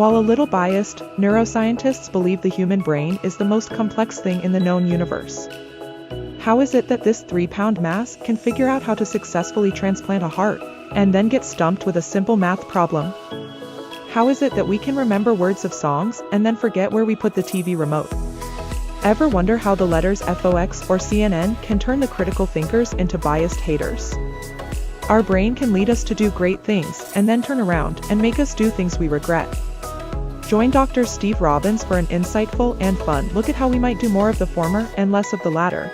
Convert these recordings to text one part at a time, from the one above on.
While a little biased, neuroscientists believe the human brain is the most complex thing in the known universe. How is it that this 3-pound mass can figure out how to successfully transplant a heart, and then get stumped with a simple math problem? How is it that we can remember words of songs and then forget where we put the TV remote? Ever wonder how the letters FOX or CNN can turn the critical thinkers into biased haters? Our brain can lead us to do great things and then turn around and make us do things we regret. Join Dr. Steve Robbins for an insightful and fun look at how we might do more of the former and less of the latter.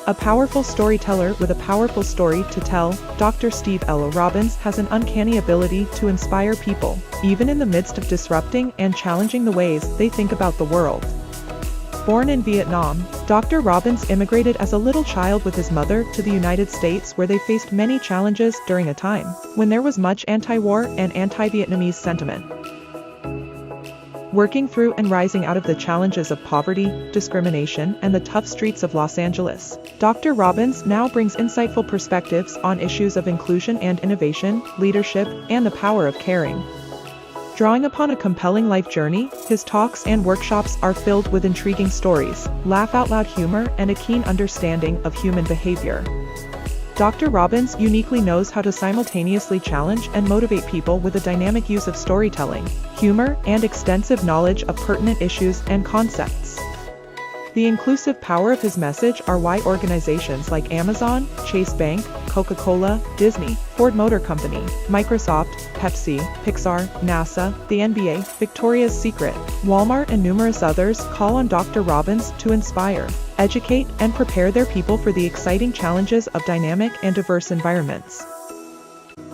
A powerful storyteller with a powerful story to tell, Dr. Steve L. Robbins has an uncanny ability to inspire people, even in the midst of disrupting and challenging the ways they think about the world. Born in Vietnam, Dr. Robbins immigrated as a little child with his mother to the United States, where they faced many challenges during a time when there was much anti-war and anti-Vietnamese sentiment. Working through and rising out of the challenges of poverty, discrimination, and the tough streets of Los Angeles, Dr. Robbins now brings insightful perspectives on issues of inclusion and innovation, leadership, and the power of caring. Drawing upon a compelling life journey, his talks and workshops are filled with intriguing stories, laugh-out-loud humor, and a keen understanding of human behavior. Dr. Robbins uniquely knows how to simultaneously challenge and motivate people with a dynamic use of storytelling, humor, and extensive knowledge of pertinent issues and concepts. The inclusive power of his message are why organizations like Amazon, Chase Bank, Coca-Cola, Disney, Ford Motor Company, Microsoft, Pepsi, Pixar, NASA, the NBA, Victoria's Secret, Walmart, and numerous others call on Dr. Robbins to inspire, educate, and prepare their people for the exciting challenges of dynamic and diverse environments.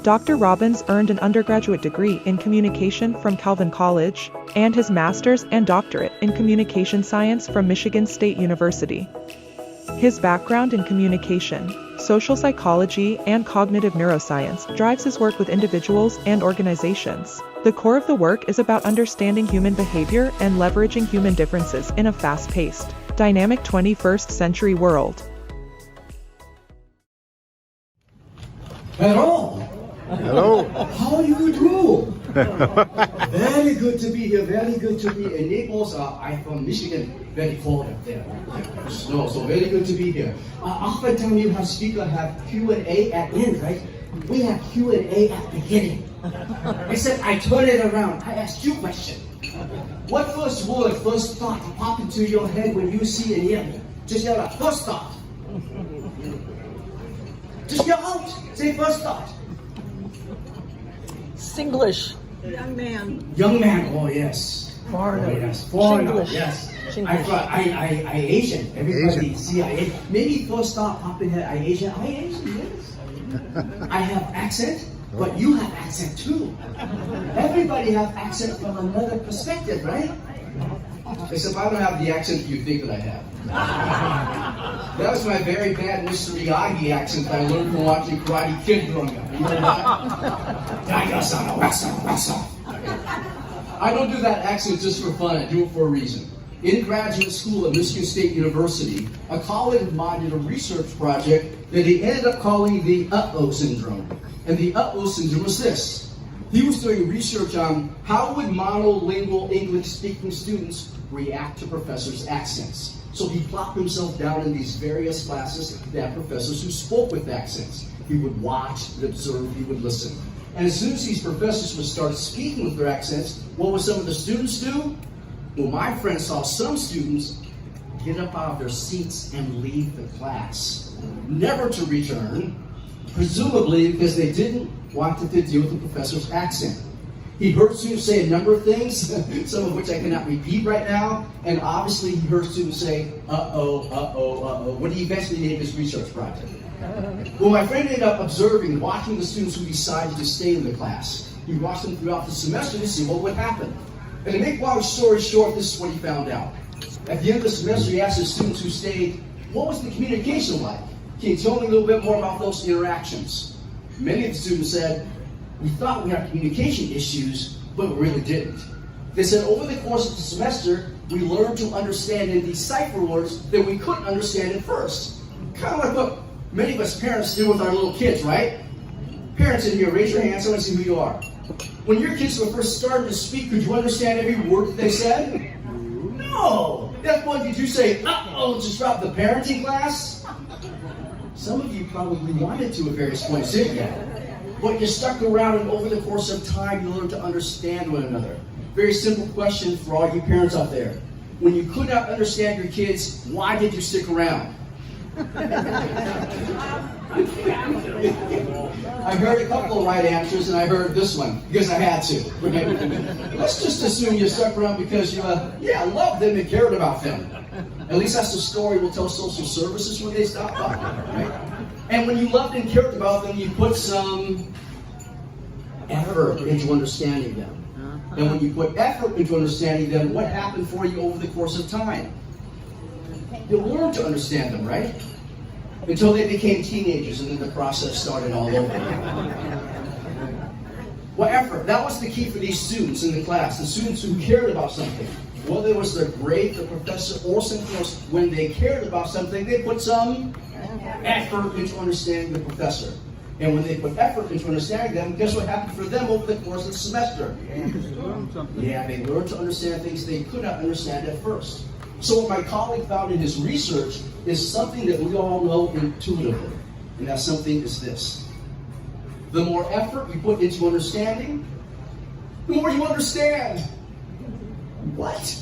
Dr. Robbins earned an undergraduate degree in communication from Calvin College, and his master's and doctorate in communication science from Michigan State University. His background in communication, social psychology, and cognitive neuroscience drives his work with individuals and organizations. The core of the work is about understanding human behavior and leveraging human differences in a fast-paced, dynamic 21st century world. Hello. Hello. How you do? Very good to be here. Very good to be in Naples. I'm from Michigan. Very cold up there. Snow. So very good to be here. Oftentimes you have speaker have Q&A at the end, right? We have Q&A at the beginning. Except I turn it around. I ask you a question. What first word, first thought pop into your head when you see an enemy? Just yell out, first thought. Just yell out. Say first thought. Singlish. Young man. Young man. Oh yes. Foreigner. Oh, yes. Foreigner. Chinglish. Yes. Chinglish. I Asian. Everybody Asian. see I Asian. Maybe first thought pop in head. I Asian. I Asian. Yes. I have accent, but you have accent too. Everybody have accent from another perspective, right? Except I don't have the accent you think that I have. That was my very bad Mr. Miyagi accent that I learned from watching Karate Kid growing up. You know I don't do that accent just for fun. I do it for a reason. In graduate school at Michigan State University, a colleague of mine did a research project that he ended up calling the uh-oh syndrome. And the uh-oh syndrome was this. He was doing research on how would monolingual English-speaking students react to professors' accents. So he plopped himself down in these various classes that had professors who spoke with accents. He would watch, he would observe, he would listen. And as soon as these professors would start speaking with their accents, what would some of the students do? Well, my friend saw some students get up out of their seats and leave the class, never to return, presumably because they didn't want to deal with the professor's accent. He heard students say a number of things, some of which I cannot repeat right now, and obviously he heard students say, uh-oh, uh-oh, uh-oh, when he eventually named his research project. Well, my friend ended up observing, watching the students who decided to stay in the class. He watched them throughout the semester to see what would happen. And to make long story short, this is what he found out. At the end of the semester, he asked the students who stayed, what was the communication like? Can you tell me a little bit more about those interactions? Many of the students said, we thought we had communication issues, but we really didn't. They said over the course of the semester, we learned to understand and decipher words that we couldn't understand at first. Kind of like what many of us parents do with our little kids, right? Parents in here, raise your hands, I want to see who you are. When your kids were first starting to speak, could you understand every word that they said? No! That one, did you say, uh-oh, just drop the parenting class? Some of you probably wanted to at various points, didn't you? But you stuck around, and over the course of time, you learned to understand one another. Very simple question for all you parents out there. When you could not understand your kids, why did you stick around? I heard a couple of right answers, and I heard this one, because I had to. Let's just assume you stuck around because you loved them and cared about them. At least that's the story we'll tell social services when they stop by, right? And when you loved and cared about them, you put some effort into understanding them. And when you put effort into understanding them, what happened for you over the course of time? You learned to understand them, right? Until they became teenagers, and then the process started all over again. Well, effort. That was the key for these students in the class, the students who cared about something. Whether it was their grade, the professor, or something else, when they cared about something, they put some effort into understanding the professor. And when they put effort into understanding them, guess what happened for them over the course of the semester? Yeah, they learned to understand things they could not understand at first. So what my colleague found in his research is something that we all know intuitively. And that something is this. The more effort you put into understanding, the more you understand. What?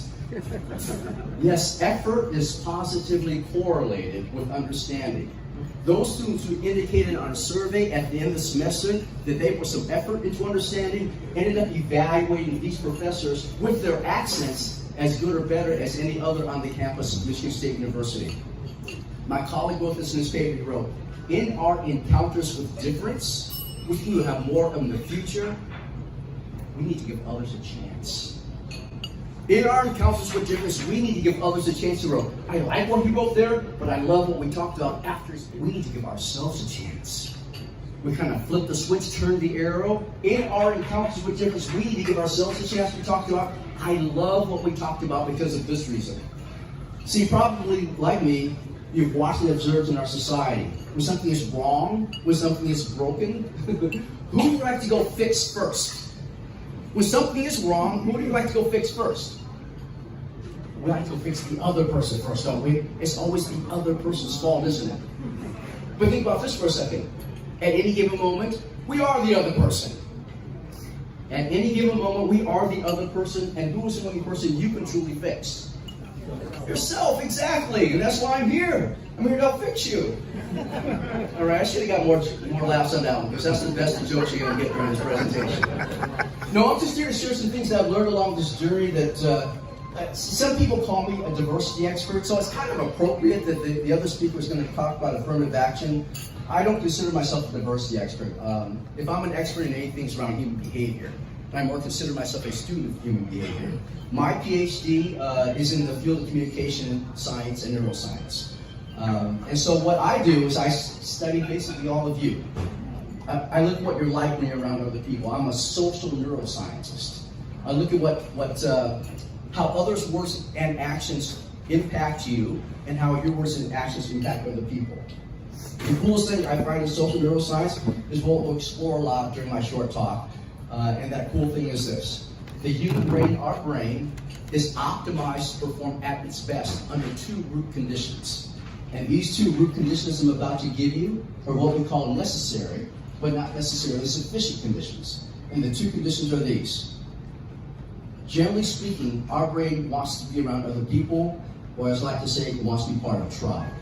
Yes, effort is positively correlated with understanding. Those students who indicated on a survey at the end of the semester that they put some effort into understanding ended up evaluating these professors with their accents as good or better as any other on the campus of Michigan State University. My colleague wrote this in his paper. He wrote, in our encounters with difference, which we will have more of in the future, we need to give others a chance. In our encounters with difference, we need to give others a chance to grow. I like what he wrote there, but I love what we talked about after. We need to give ourselves a chance. We kind of flip the switch, turn the arrow. In our encounters with difference, we need to give ourselves a chance. We talked about. I love what we talked about because of this reason. See, probably like me, you've watched and observed in our society. When something is wrong, when something is broken, who would you like to go fix first? When something is wrong, who do you like to go fix first? We like to go fix the other person first, don't we? It's always the other person's fault, isn't it? But think about this for a second. At any given moment, we are the other person. At any given moment, we are the other person, and who is the only person you can truly fix? Yourself, exactly. And that's why I'm here. I'm here to help fix you. All right, I should have got more laughs on that one, because that's the best jokes you're going to get during this presentation. No, I'm just here to share some things that I've learned along this journey that some people call me a diversity expert, so it's kind of appropriate that the other speaker is going to talk about affirmative action. I don't consider myself a diversity expert. If I'm an expert in anything, it's around human behavior. And I more consider myself a student of human behavior. My PhD is in the field of communication science and neuroscience. And so what I do is I study basically all of you. I look at what you're like when you're around other people. I'm a social neuroscientist. I look at how others' words and actions impact you, and how your words and actions impact other people. The coolest thing I find in social neuroscience is what we'll explore a lot during my short talk. And that cool thing is this. The human brain, our brain, is optimized to perform at its best under two root conditions. And these two root conditions I'm about to give you are what we call necessary, but not necessarily sufficient conditions. And the two conditions are these. Generally speaking, our brain wants to be around other people, or as I like to say, it wants to be part of a tribe.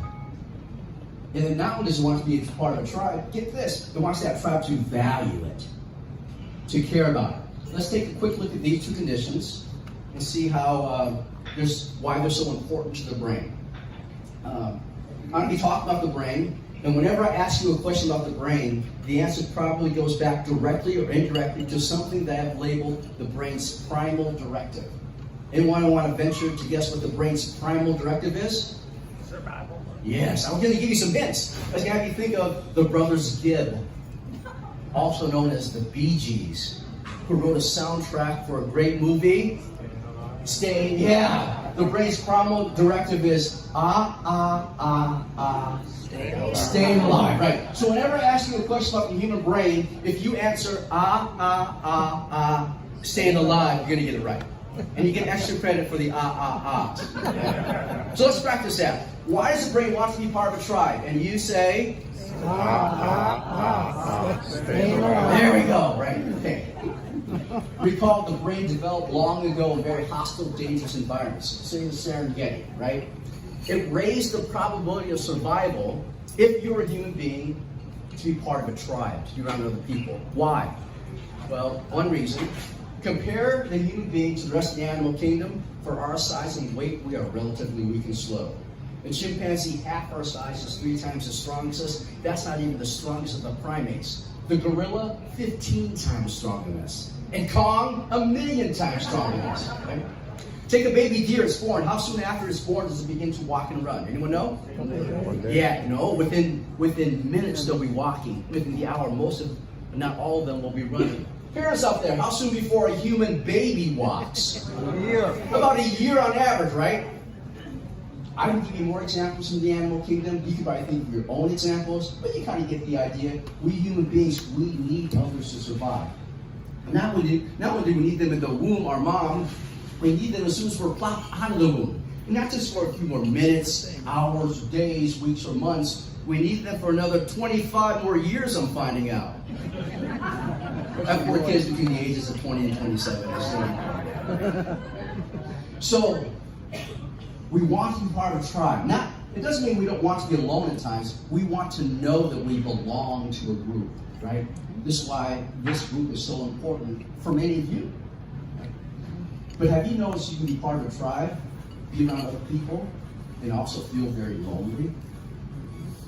And then not only does it want to be part of a tribe, get this, it wants that tribe to value it, to care about it. Let's take a quick look at these two conditions and see how why they're so important to the brain. I'm going to be talking about the brain, and whenever I ask you a question about the brain, the answer probably goes back directly or indirectly to something that I've labeled the brain's primal directive. Anyone want to venture to guess what the brain's primal directive is? Survival. Yes, I'm going to give you some hints. Let's have you think of the brothers Gibb, also known as the Bee Gees, who wrote a soundtrack for a great movie. The The brain's primal directive is staying alive, right? So whenever I ask you a question about the human brain, if you answer staying alive, you're gonna get it right. And you get extra credit for the So let's practice that. Why does the brain want to be part of a tribe? And you say, there we go, right? Okay. Recall the brain developed long ago in very hostile, dangerous environments. Say the Serengeti, right? It raised the probability of survival if you were a human being to be part of a tribe, to be around other people. Why? Well, one reason. Compare the human being to the rest of the animal kingdom. For our size and weight, we are relatively weak and slow. A chimpanzee half our size is 3 times as strong as us. That's not even the strongest of the primates. The gorilla, 15 times stronger than us. And Kong, 1,000,000 times stronger than us. Right? Take a baby deer, it's born. How soon after it's born does it begin to walk and run? Anyone know? Yeah, no. Within minutes they'll be walking. Within the hour, most of, not all of them will be running. Parents out there, how soon before a human baby walks? A year. About a year on average, right? I would give you more examples from the animal kingdom. You could probably think of your own examples, but you kind of get the idea. We human beings, we need others to survive. Not only do we need them in the womb, our mom, we need them as soon as we're plopped out of the womb. And not just for a few more minutes, hours, days, weeks, or months. We need them for another 25 more years, I'm finding out. I have 4 kids between the ages of 20 and 27. So, we want to be part of a tribe. It doesn't mean we don't want to be alone at times. We want to know that we belong to a group, right? This is why this group is so important for many of you. But have you noticed you can be part of a tribe, be around other people, and also feel very lonely?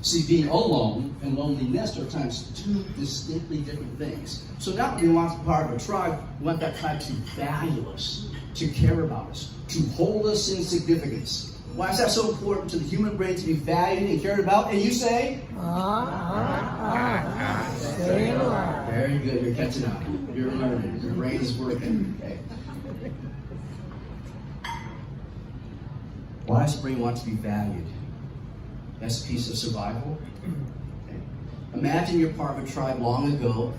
See, being alone and loneliness are at times 2 distinctly different things. So now we want to be part of a tribe, we want that tribe to value us, to care about us, to hold us in significance. Why is that so important to the human brain to be valued and cared about? And you say? Stay alive. Very good, you're catching up. You're learning, your brain is working. Okay. Why does the brain want to be valued? That's a piece of survival. Okay. Imagine you're part of a tribe long ago,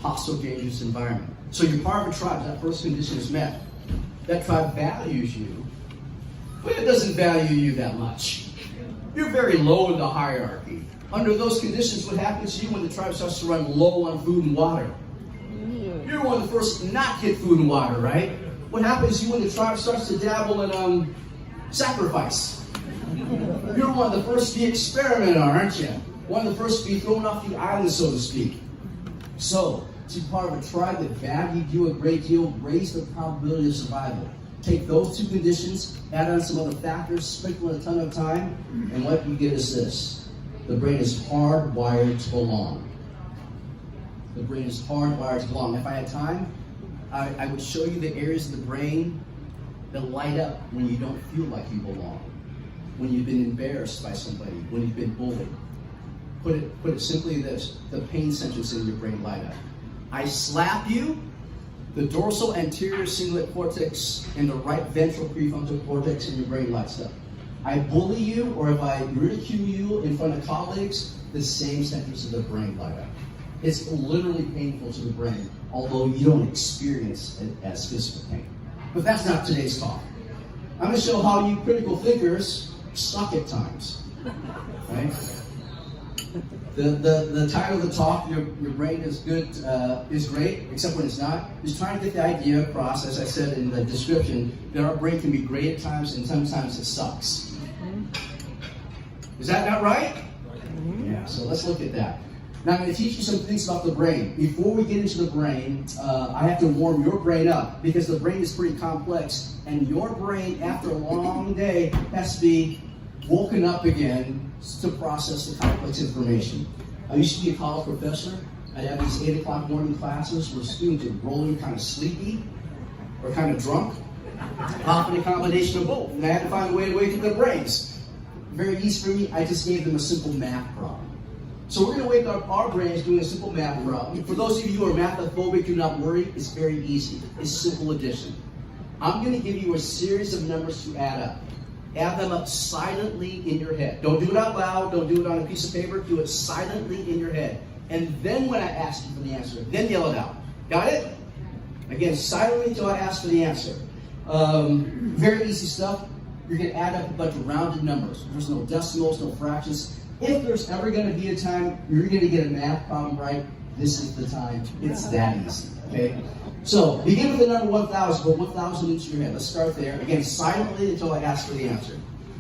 hostile, dangerous environment. So you're part of a tribe, that first condition is met. That tribe values you, but it doesn't value you that much. You're very low in the hierarchy. Under those conditions, what happens to you when the tribe starts to run low on food and water? You're one of the first to not get food and water, right? What happens to you when the tribe starts to dabble in sacrifice? You're one of the first to be experimented on, aren't you? One of the first to be thrown off the island, so to speak. So, to be part of a tribe that valued you a great deal, raise the probability of survival. Take those 2 conditions, add on some other factors, sprinkle in a ton of time, and what you get is this. The brain is hardwired to belong. The brain is hardwired to belong. If I had time, I would show you the areas of the brain that light up when you don't feel like you belong. When you've been embarrassed by somebody, when you've been bullied. Put it simply this, the pain centers in your brain light up. I slap you, the dorsal anterior cingulate cortex and the right ventral prefrontal cortex in your brain lights up. I bully you, or if I ridicule you in front of colleagues, the same centers of the brain light up. It's literally painful to the brain, although you don't experience it as physical pain. But that's not today's talk. I'm going to show how you critical thinkers suck at times. Right? The title of the talk, your brain is good, is great, except when it's not, is trying to get the idea across, as I said in the description, that our brain can be great at times and sometimes it sucks. Is that not right? Yeah, so let's look at that. Now I'm going to teach you some things about the brain. Before we get into the brain, I have to warm your brain up because the brain is pretty complex and your brain, after a long day, has to be woken up again to process the complex information. I used to be a college professor. I'd have these 8 o'clock morning classes where students are rolling kind of sleepy or kind of drunk, often a combination of both. And I had to find a way to wake up their brains. Very easy for me, I just gave them a simple math problem. So we're going to wake up our brains doing a simple math problem. For those of you who are mathophobic, do not worry, it's very easy. It's simple addition. I'm going to give you a series of numbers to add up. Add them up silently in your head. Don't do it out loud. Don't do it on a piece of paper. Do it silently in your head. And then when I ask you for the answer, then yell it out. Got it? Again, silently until I ask for the answer. Very easy stuff. You're going to add up a bunch of rounded numbers. There's no decimals, no fractions. If there's ever going to be a time you're going to get a math problem right, this is the time. It's that easy. Okay? So, begin with the number 1,000. Put 1,000 into your head. Let's start there. Again, silently until I ask for the answer.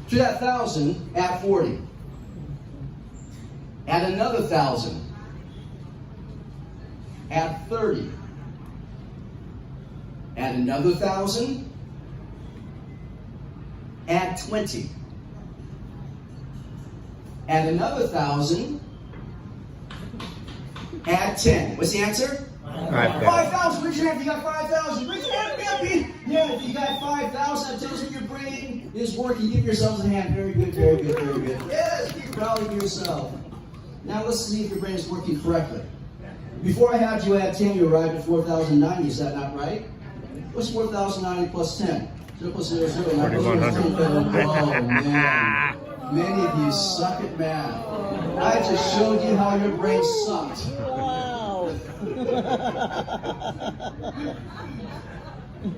To that 1,000, add 40. Add another 1,000. Add 30. Add another 1,000. Add 20. Add another 1,000. Add 10. What's the answer? 5,000. Raise your hand if you got 5,000. Raise your hand, happy. Yeah, if you got 5,000, that tells you your brain is working. Give yourselves a hand. Very good, very good, very good. Yes, be proud of yourself. Now let's see if your brain is working correctly. Before I had you add 10, you arrived at 4,090. Is that not right? What's 4,090 plus 10? 0 plus 0 is 0. 4,100. Oh, man. Many of you suck at math. I just showed you how your brain sucked. Wow.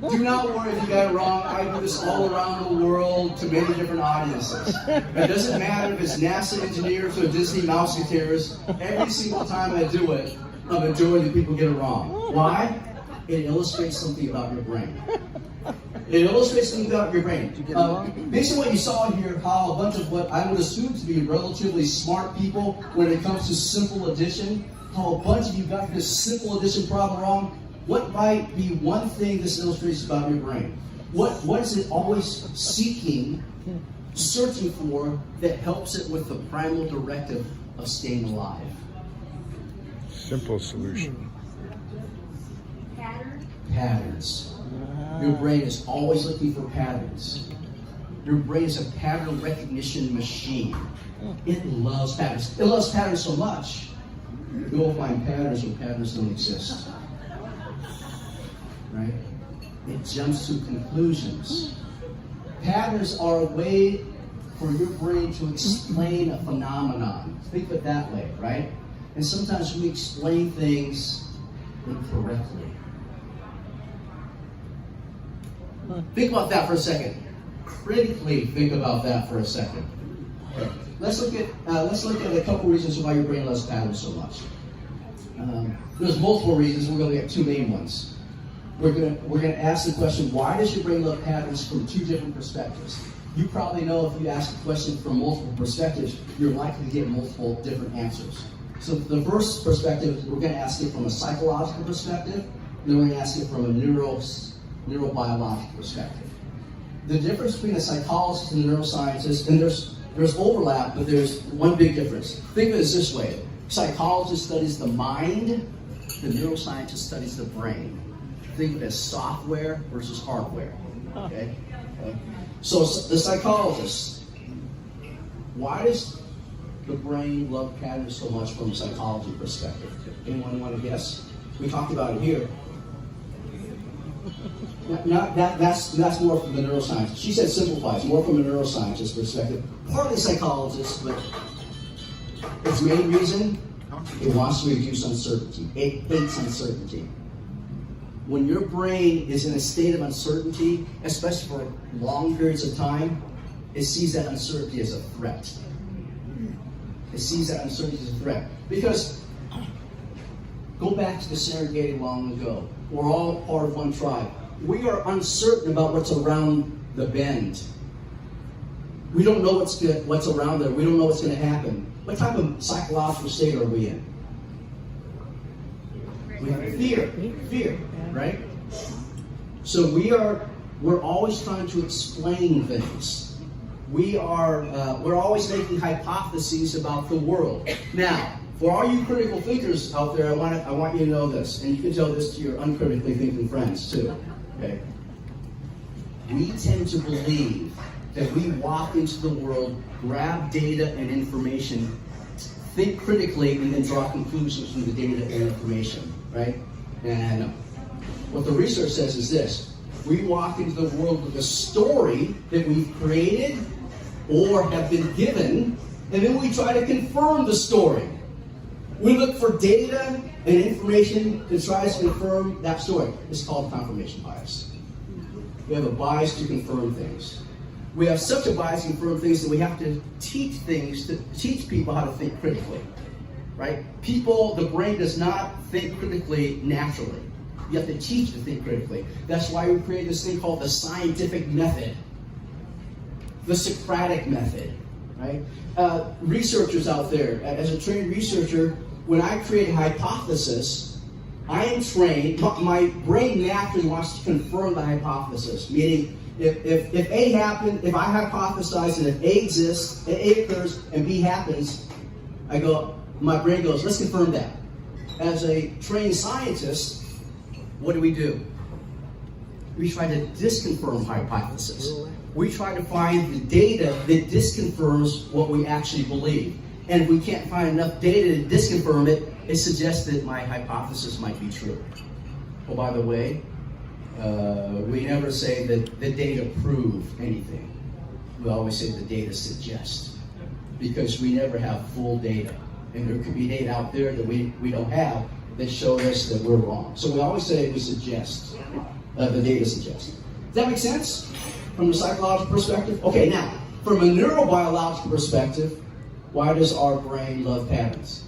Do not worry if you got it wrong. I do this all around the world to many different audiences. It doesn't matter if it's NASA engineers or Disney Mouseketeers. Every single time I do it, a majority of people get it wrong. Why? It illustrates something about your brain. It illustrates something about your brain. Based on what you saw here, how a bunch of what I would assume to be relatively smart people when it comes to simple addition, how a bunch of you got this simple addition problem wrong. What might be one thing this illustrates about your brain? What is it always seeking, searching for that helps it with the primal directive of staying alive? Simple solution. Patterns. Your brain is always looking for patterns. Your brain is a pattern recognition machine. It loves patterns. It loves patterns so much, you will find patterns where patterns don't exist. Right? It jumps to conclusions. Patterns are a way for your brain to explain a phenomenon. Think of it that way, right? And sometimes we explain things incorrectly. Think about that for a second. Critically think about that for a second. Okay. Let's look at a couple reasons why your brain loves patterns so much. There's multiple reasons. We're going to get two main ones. We're going to ask the question, why does your brain love patterns from two different perspectives? You probably know if you ask a question from multiple perspectives, you're likely to get multiple different answers. So the first perspective, we're going to ask it from a psychological perspective, then we're going to ask it from a neurobiological perspective. The difference between a psychologist and a neuroscientist, and there's overlap, but there's one big difference. Think of it this way. Psychologist studies the mind, the neuroscientist studies the brain. Think of it as software versus hardware. Okay? So the psychologist, why does the brain love patterns so much from a psychology perspective? Anyone want to guess? We talked about it here. That's more from the neuroscientist. She said simplifies, more from a neuroscientist perspective. Partly psychologist, but its main reason, it wants to reduce uncertainty. It hates uncertainty. When your brain is in a state of uncertainty, especially for long periods of time, it sees that uncertainty as a threat. It sees that uncertainty as a threat. Because, go back to the Serengeti long ago. We're all part of one tribe. We are uncertain about what's around the bend. We don't know what's around there. We don't know what's going to happen. What type of psychological state are we in? We have fear, right? So we're always trying to explain things. We're always making hypotheses about the world. Now, for all you critical thinkers out there, I want you to know this, and you can tell this to your uncritically thinking friends too. Okay? We tend to believe that we walk into the world, grab data and information, think critically, and then draw conclusions from the data and information, right? And what the research says is this: We walk into the world with a story that we've created or have been given, and then we try to confirm the story. We look for data and information that tries to confirm that story. It's called confirmation bias. We have a bias to confirm things. We have such a bias to confirm things that we have to teach people how to think critically. Right? The brain does not think critically naturally. You have to teach it to think critically. That's why we created this thing called the scientific method, the Socratic method. Right? Researchers out there, as a trained researcher, when I create a hypothesis, I am trained, my brain naturally wants to confirm the hypothesis. Meaning, if A happened, if I hypothesize that if A exists, A occurs, and B happens, my brain goes, let's confirm that. As a trained scientist, what do? We try to disconfirm hypothesis. We try to find the data that disconfirms what we actually believe. And if we can't find enough data to disconfirm it, it suggests that my hypothesis might be true. Oh, by the way, we never say that the data prove anything. We always say the data suggest, because we never have full data. And there could be data out there that we don't have that show us that we're wrong. So we always say we suggest, the data suggests. Does that make sense from a psychological perspective? Okay, now, from a neurobiological perspective, why does our brain love patterns?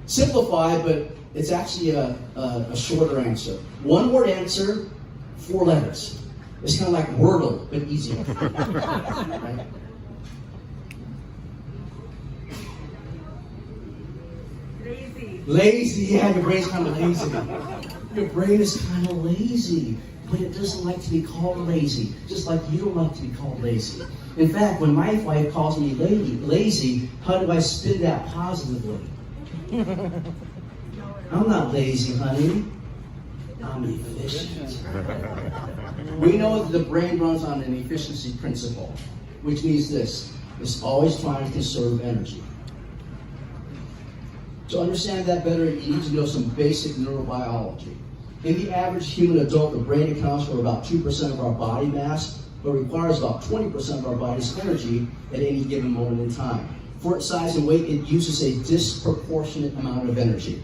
Simplified, but it's actually a shorter answer. One word answer, 4 letters. It's kind of like Wordle, but easier. Right? Lazy, yeah, your brain's kind of lazy. Your brain is kind of lazy, but it doesn't like to be called lazy, just like you don't like to be called lazy. In fact, when my wife calls me lazy, how do I spin that positively? I'm not lazy, honey. I'm efficient. We know that the brain runs on an efficiency principle, which means this: it's always trying to conserve energy. To understand that better, you need to know some basic neurobiology. In the average human adult, the brain accounts for about 2% of our body mass, but requires about 20% of our body's energy at any given moment in time. For its size and weight, it uses a disproportionate amount of energy.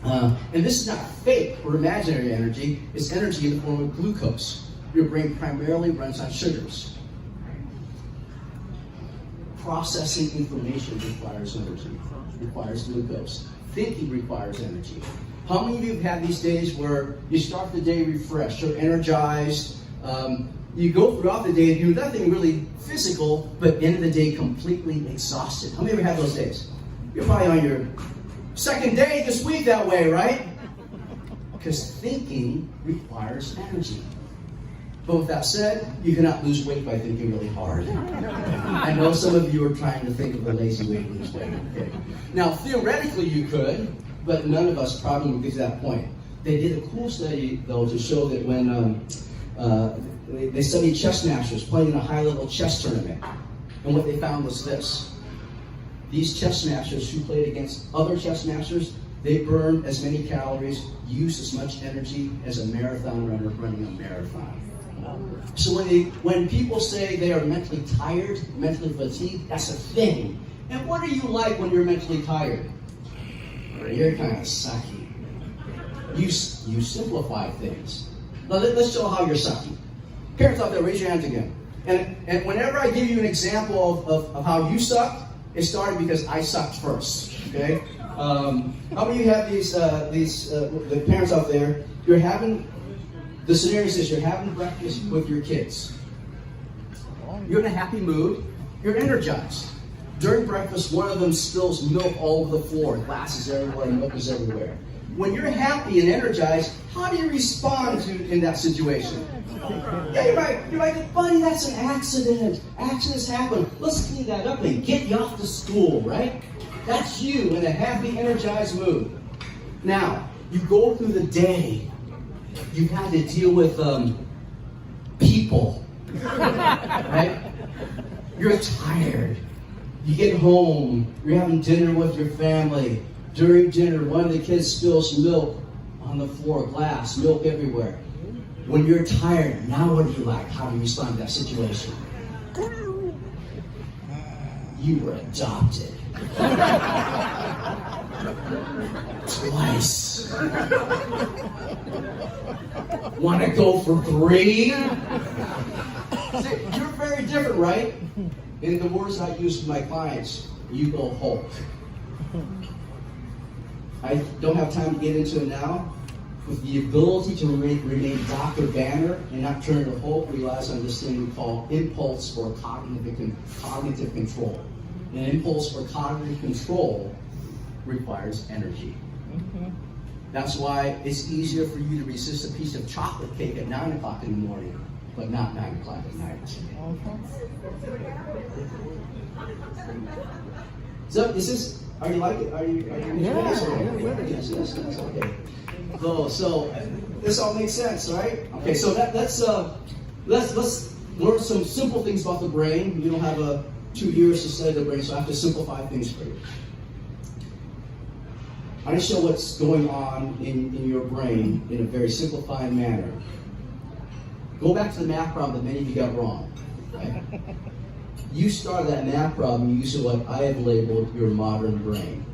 And this is not fake or imaginary energy, it's energy in the form of glucose. Your brain primarily runs on sugars. Processing information requires energy, requires glucose. Thinking requires energy. How many of you have had these days where you start the day refreshed, you're energized, you go throughout the day and do nothing really physical, but end of the day completely exhausted? How many of you have those days? You're probably on your second day this week that way, right? Because thinking requires energy. But with that said, you cannot lose weight by thinking really hard. I know some of you are trying to think of a lazy way to lose weight. Okay. Now, theoretically you could, but none of us probably would get to that point. They did a cool study, though, to show that when they studied chess masters playing in a high-level chess tournament, and what they found was this. These chess masters who played against other chess masters, they burned as many calories, used as much energy as a marathon runner running a marathon. So when people say they are mentally tired, mentally fatigued, that's a thing. And what are you like when you're mentally tired? You're kind of sucky. You simplify things. Now let's show how you're sucky. Parents out there, raise your hands again. And whenever I give you an example of how you sucked, it started because I sucked first. Okay? How many of you have the parents out there? The scenario is this: you're having breakfast with your kids. You're in a happy mood. You're energized. During breakfast, one of them spills milk all over the floor. Glasses everywhere, milk is everywhere. When you're happy and energized, how do you respond in that situation? Yeah, you're right. You're like, buddy, that's an accident. Accidents happen. Let's clean that up and get you off to school, right? That's you in a happy, energized mood. Now, you go through the day. You've had to deal with people, right? You're tired. You get home. You're having dinner with your family. During dinner, one of the kids spills milk on the floor, glass, milk everywhere. When you're tired, now what do you like? How do you respond to that situation? You were adopted. Twice. Want to go for 3? See, you're very different, right? In the words I use with my clients, you go Hulk. I don't have time to get into it now. With the ability to remain Dr. Banner and not turn to Hulk relies on this thing we call impulse or cognitive control. And impulse or cognitive control requires energy. That's why it's easier for you to resist a piece of chocolate cake at 9 o'clock in the morning, but not 9 o'clock at night. So, are you like it? Are you Yeah. Yes, okay. So this all makes sense, right? Okay, so let's learn some simple things about the brain. You don't have 2 years to study the brain, so I have to simplify things for you. I want to show what's going on in your brain in a very simplified manner. Go back to the math problem that many of you got wrong. Right? You started that math problem using what I have labeled your modern brain.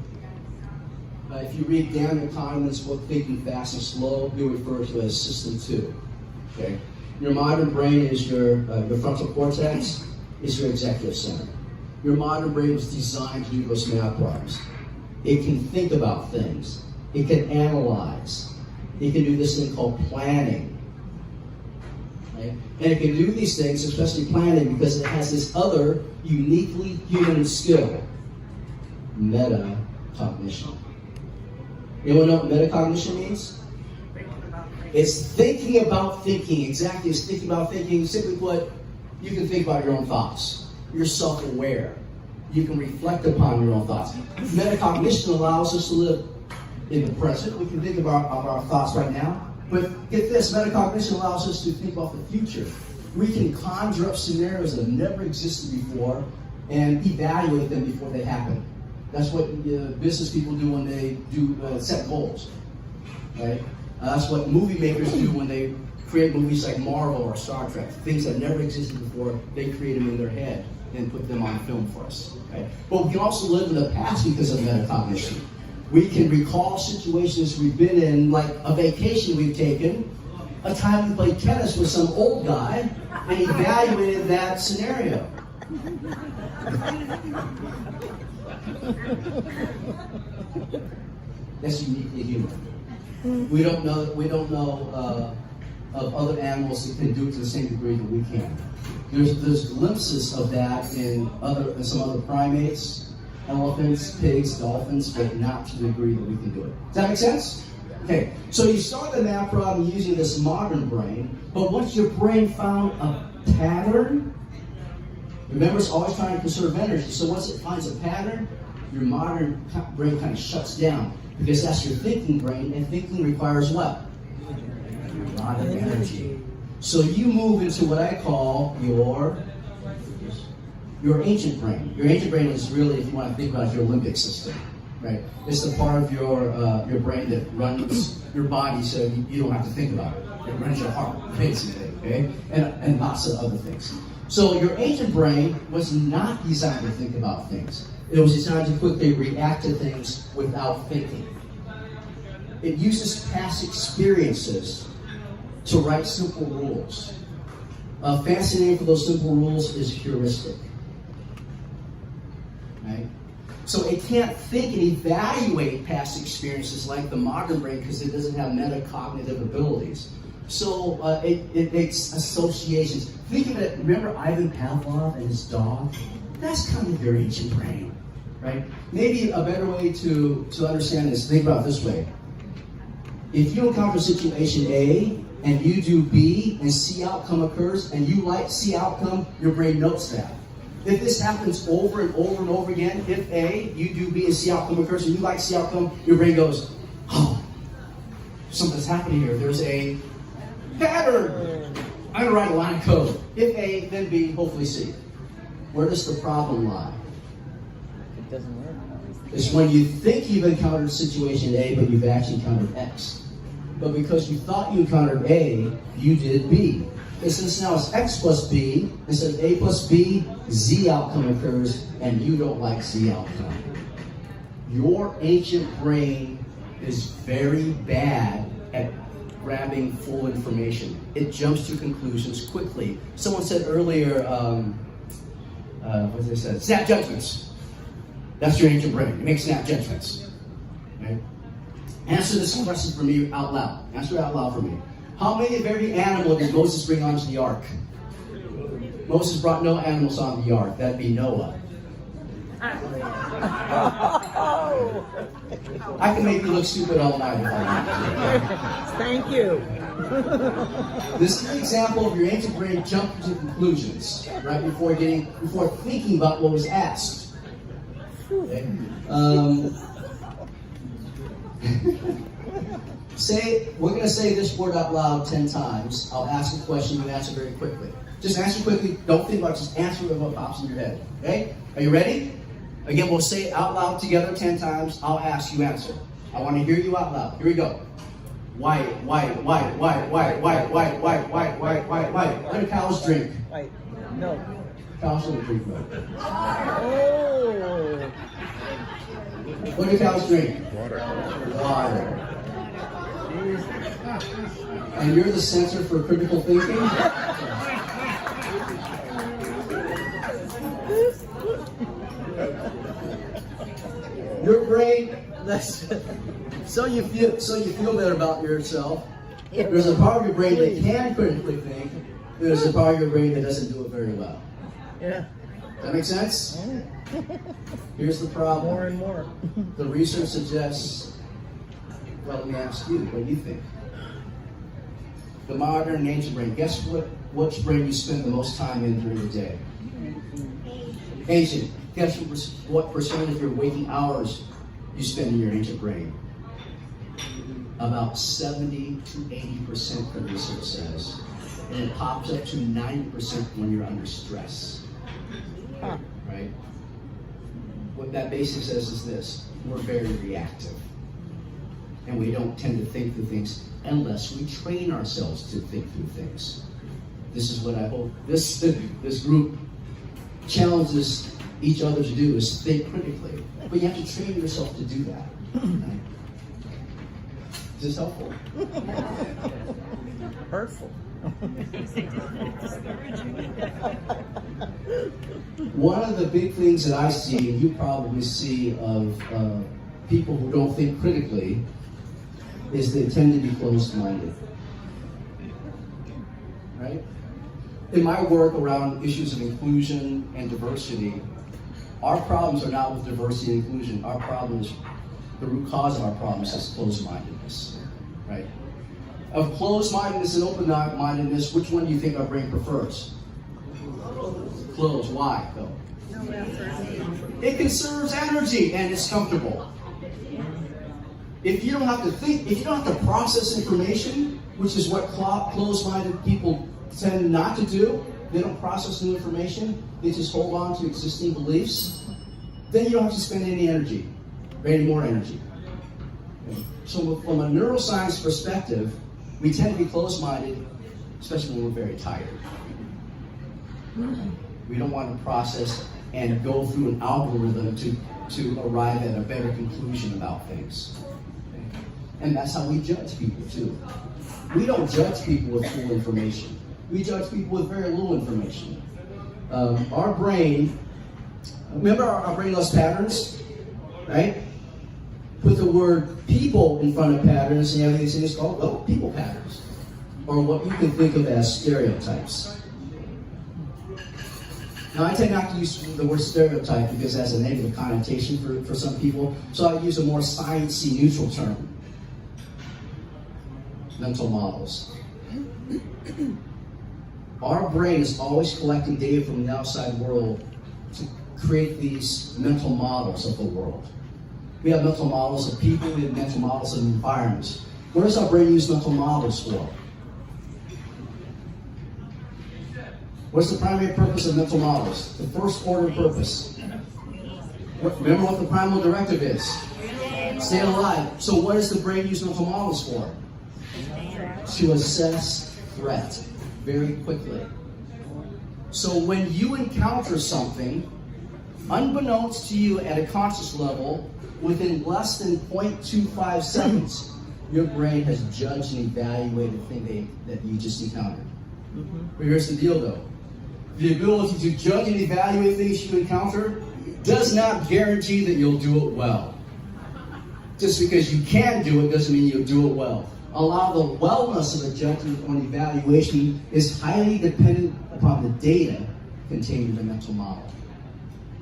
If you read Dan Kahneman's book, Thinking Fast and Slow, he'll refer to it as System 2. Okay? Your modern brain is your frontal cortex, is your executive center. Your modern brain was designed to do those math problems. It can think about things. It can analyze. It can do this thing called planning. Right? And it can do these things, especially planning, because it has this other uniquely human skill, metacognition. Anyone know what metacognition means? It's thinking about thinking. Exactly, it's thinking about thinking. Simply put, you can think about your own thoughts. You're self-aware. You can reflect upon your own thoughts. Metacognition allows us to live in the present. We can think about our thoughts right now. But get this, metacognition allows us to think about the future. We can conjure up scenarios that have never existed before and evaluate them before they happen. That's what business people do when they do set goals, right? That's what movie makers do when they create movies like Marvel or Star Trek. Things that never existed before, they create them in their head and put them on film for us, right? But we can also live in the past because of metacognition. We can recall situations we've been in, like a vacation we've taken, a time we played tennis with some old guy, and evaluated that scenario. That's uniquely human. We don't know of other animals that can do it to the same degree that we can. There's glimpses of that in some other primates, elephants, pigs, dolphins, but not to the degree that we can do it. Does that make sense? Okay, so you start the math problem using this modern brain, but once your brain found a pattern, remember it's always trying to conserve energy, so once it finds a pattern, your modern brain kind of shuts down, because that's your thinking brain, and thinking requires what? A lot of energy. So you move into what I call your ancient brain. Your ancient brain is really, if you want to think about it, your limbic system, right? It's the part of your brain that runs your body, so you don't have to think about it. It runs your heart, basically, okay? And lots of other things. So your ancient brain was not designed to think about things. It was designed to quickly react to things without thinking. It uses past experiences to write simple rules. A fancy name for those simple rules is heuristic. Right? So it can't think and evaluate past experiences like the modern brain because it doesn't have metacognitive abilities. So it makes associations. Think of it, remember Ivan Pavlov and his dog? That's kind of your ancient brain, right? Maybe a better way to understand this, think about it this way. If you encounter situation A and you do B and C outcome occurs and you like C outcome, your brain notes that. If this happens over and over and over again, if A, you do B and C outcome occurs and you like C outcome, your brain goes, oh, something's happening here. There's a pattern. I'm going to write a line of code. If A, then B, hopefully C. Where does the problem lie? It doesn't work. It's when you think you've encountered situation A, but you've actually encountered X. but because you thought you encountered A, you did B. And since now it's X plus B, instead of A plus B, Z outcome occurs, and you don't like Z outcome. Your ancient brain is very bad at grabbing full information. It jumps to conclusions quickly. Someone said earlier, what did they say? Snap judgments. That's your ancient brain. It makes snap judgments. Right? Answer this question for me out loud. Answer it out loud for me. How many of every animal did Moses bring onto the ark? Moses brought no animals on the ark. That'd be Noah. I can make you look stupid all night if I want to. Thank you. This is an example of your ancient brain jumping to conclusions right before thinking about what was asked. Okay? We're going to say this word out loud 10 times. I'll ask a question, you answer very quickly. Just answer quickly. Don't think about it. Just answer what pops in your head. Okay? Are you ready? Again, we'll say it out loud together 10 times. I'll ask you answer. I want to hear you out loud. Here we go. White. Why do cows drink? Wait, no. Cows don't drink milk. Oh. What do cows drink? Water. And you're the center for critical thinking? Your brain, so you feel better about yourself. There's a part of your brain that can critically think. There's a part of your brain that doesn't do it very well. Yeah. Does that make sense? Here's the problem. More and more. The research suggests, well, let me ask you, what do you think? The modern and ancient brain, guess which brain you spend the most time in during the day? Ancient. Guess what percent of your waking hours you spend in your ancient brain? About 70 to 80%, the research says. And it pops up to 90% when you're under stress. Right? What that basically says is this: we're very reactive. And we don't tend to think through things unless we train ourselves to think through things. This is what I hope this group challenges each other to do, is think critically. But you have to train yourself to do that. Right? Is this helpful? Hurtful. One of the big things that I see, and you probably see, of people who don't think critically, is they tend to be closed-minded. Right? In my work around issues of inclusion and diversity, our problems are not with diversity and inclusion. Our problem is, the root cause of our problems is closed-mindedness. Right? Of closed-mindedness and open-mindedness, which one do you think our brain prefers? Closed. Why, though? It conserves energy and it's comfortable. If you don't have to think, if you don't have to process information, which is what closed-minded people tend not to do, they don't process new information, they just hold on to existing beliefs, then you don't have to spend any energy, or any more energy. Okay. So from a neuroscience perspective, we tend to be closed-minded, especially when we're very tired. We don't want to process and go through an algorithm to arrive at a better conclusion about things. Okay. And that's how we judge people too. We don't judge people with full information. We judge people with very little information. Our brain, remember our brain loves patterns, right? Put the word people in front of patterns and you have these things called people patterns, or what you can think of as stereotypes. Now, I tend not to use the word stereotype because it has a negative connotation for some people, so I use a more sciencey, neutral term. Mental models. Our brain is always collecting data from the outside world to create these mental models of the world. We have mental models of people, we have mental models of environments. What does our brain use mental models for? What's the primary purpose of mental models? The first order purpose. Remember what the primal directive is. Stay alive. So what does the brain use mental models for? to assess threat very quickly. So when you encounter something, unbeknownst to you at a conscious level, within less than 0.25 seconds, your brain has judged and evaluated the thing that you just encountered. But here's the deal though. The ability to judge and evaluate things you encounter does not guarantee that you'll do it well. Just because you can do it doesn't mean you'll do it well. A lot of the wellness of a judgment or an evaluation is highly dependent upon the data contained in the mental model.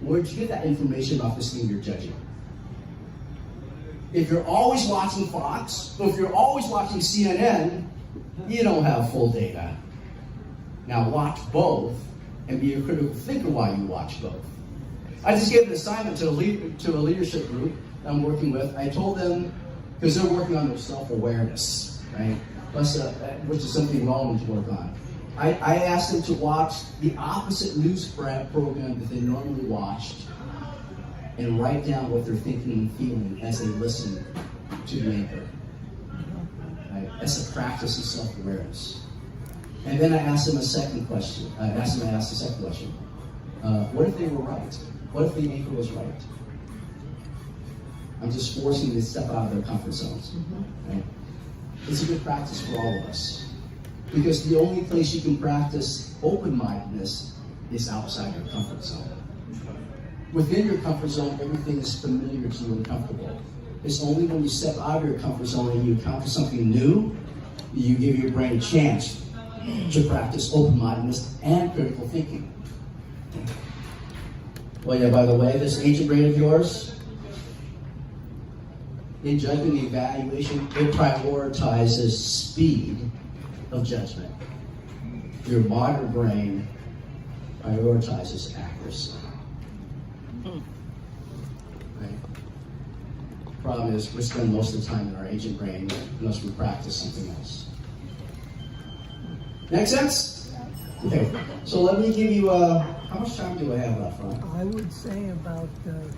Where'd you get that information about this thing you're judging? If you're always watching Fox, or if you're always watching CNN, you don't have full data. Now watch both and be a critical thinker while you watch both. I just gave an assignment to a leadership group I'm working with. I told them, because they're working on their self-awareness, right? Plus, which is something wrong to work on. I asked them to watch the opposite news program that they normally watched and write down what they're thinking and feeling as they listen to the anchor. Right? That's a practice of self-awareness. And then I asked them a second question. I asked the second question. What if they were right? What if the anchor was right? I'm just forcing them to step out of their comfort zones. Right? It's a good practice for all of us. Because the only place you can practice open-mindedness is outside your comfort zone. Within your comfort zone, everything is familiar to you and comfortable. It's only when you step out of your comfort zone and you encounter something new, you give your brain a chance to practice open-mindedness and critical thinking. Well, yeah, by the way, this ancient brain of yours, in judgment and evaluation, it prioritizes speed of judgment. Your modern brain prioritizes accuracy. Right? Problem is, we spend most of the time in our ancient brain unless we practice something else. Make sense? Okay. So let me give you how much time do I have left, Ron? I would say about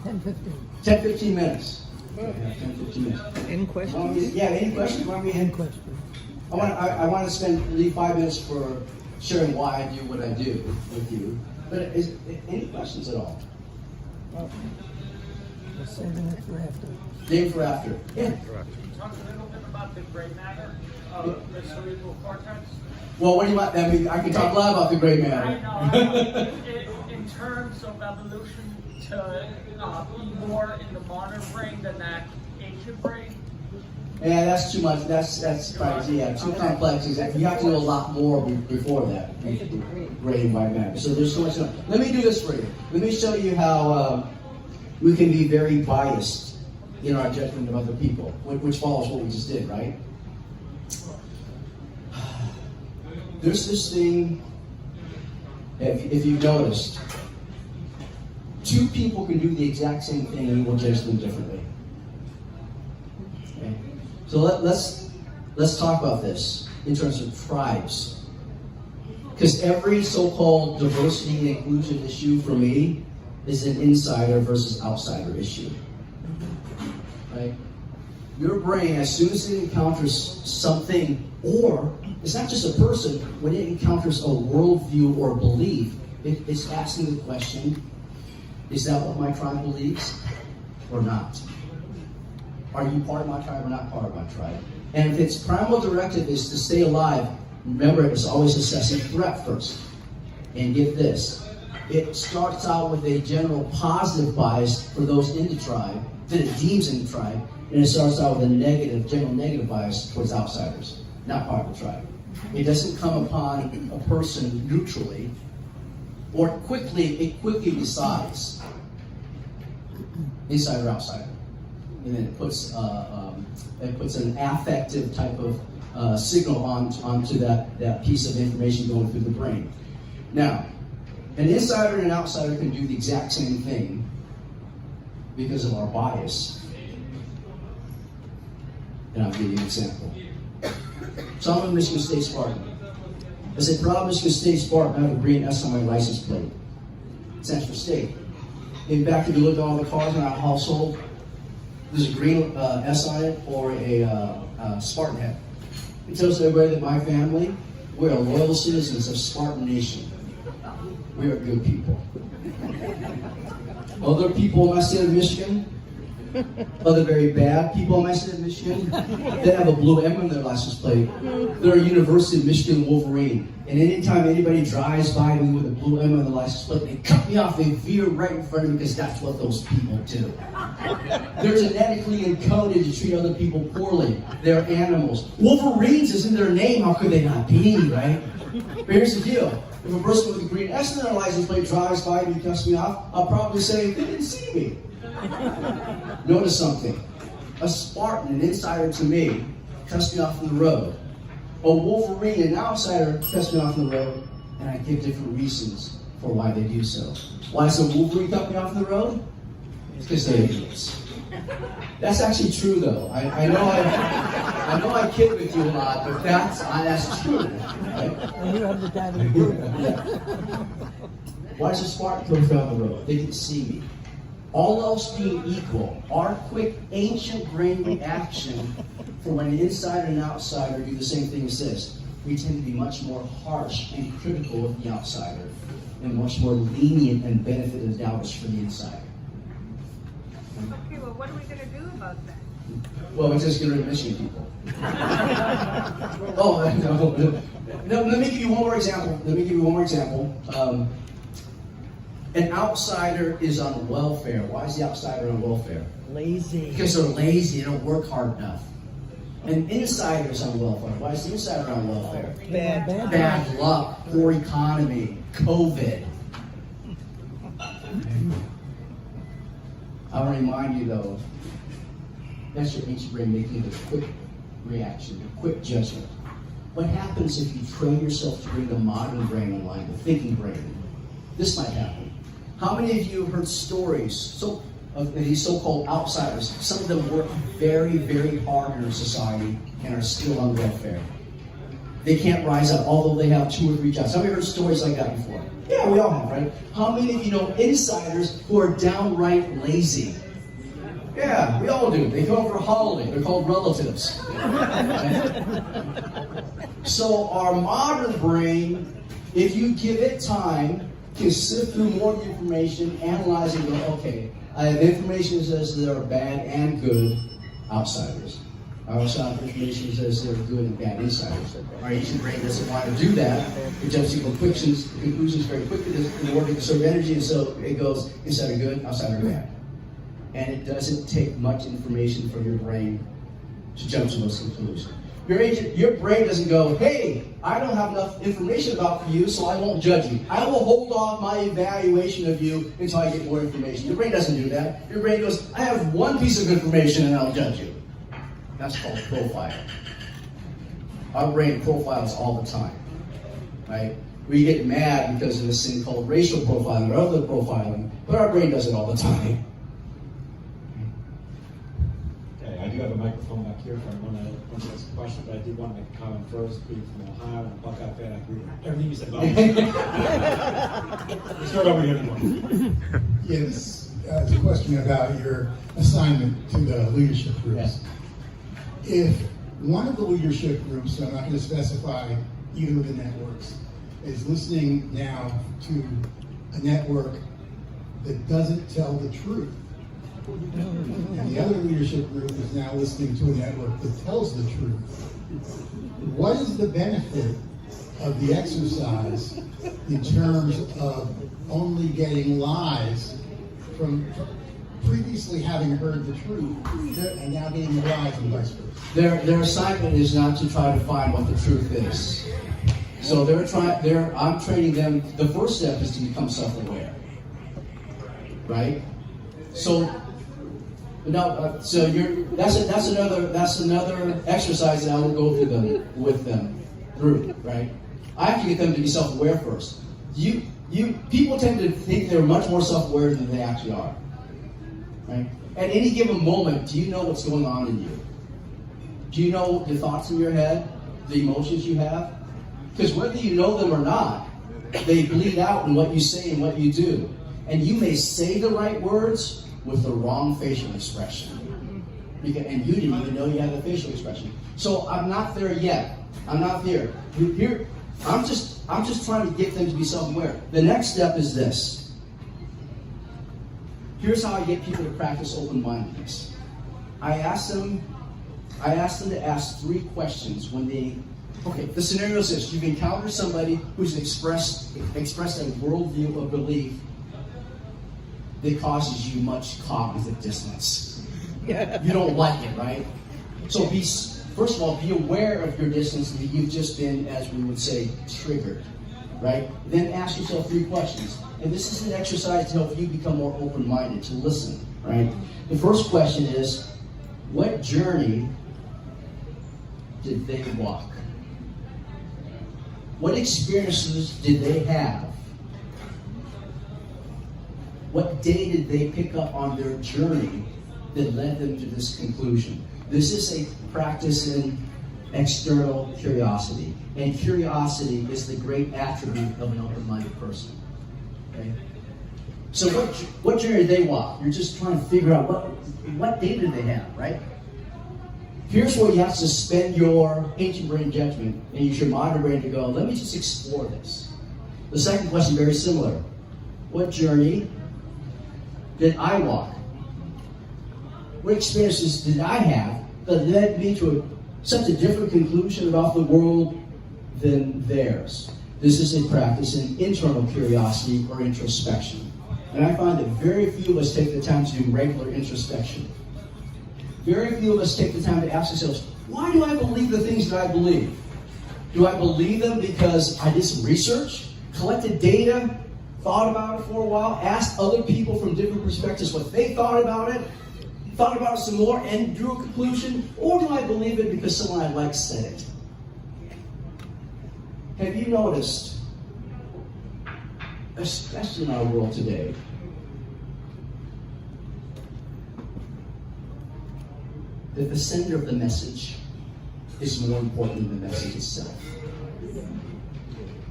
10-15. 10-15 minutes. Okay, 10-15 minutes. Any questions? Yeah, any questions? Any questions? I want to leave 5 minutes for sharing why I do what I do with you. But any questions at all? We're saving it for after. Name for after. Yeah. Talk a little bit about the gray matter of the cerebral cortex. Well, what do you want? I mean, I can talk a lot about the gray matter. I know. In terms of evolution, to be more in the modern brain than that ancient brain. Yeah, that's too much. That's probably, yeah, too complex. Exactly. You have to know a lot more before that. Gray and white matter. So there's so much. Let me do this for you. Let me show you how we can be very biased in our judgment of other people, which follows what we just did, right? There's this thing, if you've noticed, two people can do the exact same thing and you will judge them differently. Okay? So let's talk about this in terms of tribes. Because every so-called diversity and inclusion issue for me is an insider versus outsider issue. Right? Your brain, as soon as it encounters something, or it's not just a person, when it encounters a worldview or belief, it's asking the question, is that what my tribe believes or not? Are you part of my tribe or not part of my tribe? And if its primal directive is to stay alive, remember it's always assessing threat first. And get this, it starts out with a general positive bias for those in the tribe, that it deems in the tribe, and it starts out with a general negative bias towards outsiders, not part of the tribe. It doesn't come upon a person neutrally, or it quickly decides, inside or outsider. And then it puts an affective type of signal onto that piece of information going through the brain. Now, an insider and an outsider can do the exact same thing because of our bias. And I'll give you an example. So I'm a Michigan State Spartan. I said, proud Michigan State Spartan, I have a green S on my license plate. It stands for state. In fact, if you look at all the cars in our household, there's a green S on it or a Spartan hat. It tells everybody that my family, we're loyal citizens of Spartan Nation. We are good people. Other people in my state of Michigan, other very bad people in my state of Michigan, they have a blue M on their license plate. They're a University of Michigan Wolverine. And anytime anybody drives by me with a blue M on the license plate, they cut me off, they veer right in front of me because that's what those people do. They're genetically encoded to treat other people poorly. They're animals. Wolverines is in their name, how could they not be, right? But here's the deal. If a person with a green S on their license plate drives by me and cuts me off, I'll probably say, they didn't see me. Notice something. A Spartan, an insider to me, cuts me off on the road. A Wolverine, an outsider, cuts me off on the road, and I give different reasons for why they do so. Why does a Wolverine cut me off on the road? It's because they're idiots. That's actually true, though. I know I kid with you a lot, but that's true. Right? And you have the time to do it. Why does a Spartan go down the road? They can see me. All else being equal, our quick ancient brain reaction for when an insider and outsider do the same thing as this, we tend to be much more harsh and critical of the outsider and much more lenient and benefit and doubters for the insider. Okay, well, what are we going to do about that? Well, we're just getting rid of Michigan people. No, let me give you one more example. An outsider is on welfare. Why is the outsider on welfare? Lazy. Because they're lazy, they don't work hard enough. An insider is on welfare. Why is the insider on welfare? Bad luck, poor economy, COVID. I want to remind you though, that's your ancient brain making the quick reaction, the quick judgment. What happens if you train yourself to bring the modern brain online, the thinking brain? This might happen. How many of you have heard stories of these so-called outsiders? Some of them work very, very hard in our society and are still on welfare. They can't rise up, although they have 2 or 3 jobs. Have you heard stories like that before? Yeah, we all have, right? How many of you know insiders who are downright lazy? Yeah, we all do. They go for a holiday. They're called relatives. So our modern brain, if you give it time, can sift through more of the information, analyze it, and go, okay, I have information that says there are bad and good outsiders. I also have information that says there are good and bad insiders. Our ancient brain doesn't want to do that. It jumps to conclusions very quickly in order to conserve energy, and so it goes insider good, outsider bad. And it doesn't take much information from your brain to jump to those conclusions. Your brain doesn't go, hey, I don't have enough information about you, so I won't judge you. I will hold off my evaluation of you until I get more information. Your brain doesn't do that. Your brain goes, I have one piece of information and I'll judge you. That's called profiling. Our brain profiles all the time, right? We get mad because of this thing called racial profiling or other profiling, but our brain does it all the time. Okay, I do have a microphone back here for anyone that wants to ask a question, but I did want to make a comment first. Being from Ohio and a Buckeye fan, I agree with everything you said about me. Start over here anymore. Yes, it's a question about your assignment to the leadership groups. If one of the leadership groups, so I'm not going to specify either of the networks, is listening now to a network that doesn't tell the truth, and the other leadership group is now listening to a network that tells the truth, what is the benefit of the exercise in terms of only getting lies from previously having heard the truth and now getting the lies and vice versa? Their assignment is not to try to find what the truth is. So I'm training them. The first step is to become self-aware, right? So that's another exercise that I will go through right? I have to get them to be self-aware first. People tend to think they're much more self-aware than they actually are, right? At any given moment, do you know what's going on in you? Do you know the thoughts in your head, the emotions you have? Because whether you know them or not, they bleed out in what you say and what you do. And you may say the right words with the wrong facial expression. And you didn't even know you had the facial expression. So I'm not there yet. I'm not there. Here, I'm just trying to get them to be self-aware. The next step is this. Here's how I get people to practice open-mindedness. I ask them to ask 3 questions when they. Okay, the scenario is this: you've encountered somebody who's expressed a worldview of belief that causes you much cognitive dissonance. You don't like it, right? So first of all, be aware of your dissonance, that you've just been, as we would say, triggered, right? Then ask yourself 3 questions. And this is an exercise to help you become more open-minded, to listen, right? The first question is, what journey did they walk? What experiences did they have? What day did they pick up on their journey that led them to this conclusion? This is a practice in external curiosity. And curiosity is the great attribute of an open-minded person. Okay? So what journey did they walk? You're just trying to figure out what day did they have, right? Here's where you have to suspend your ancient brain judgment and use your modern brain to go, let me just explore this. The second question, very similar. What journey did I walk? What experiences did I have that led me to such a different conclusion about the world than theirs? This is a practice in internal curiosity or introspection. And I find that very few of us take the time to do regular introspection. Very few of us take the time to ask ourselves, why do I believe the things that I believe? Do I believe them because I did some research, collected data, thought about it for a while, asked other people from different perspectives what they thought about it some more, and drew a conclusion? Or do I believe it because someone I like said it? Have you noticed, especially in our world today, that the sender of the message is more important than the message itself?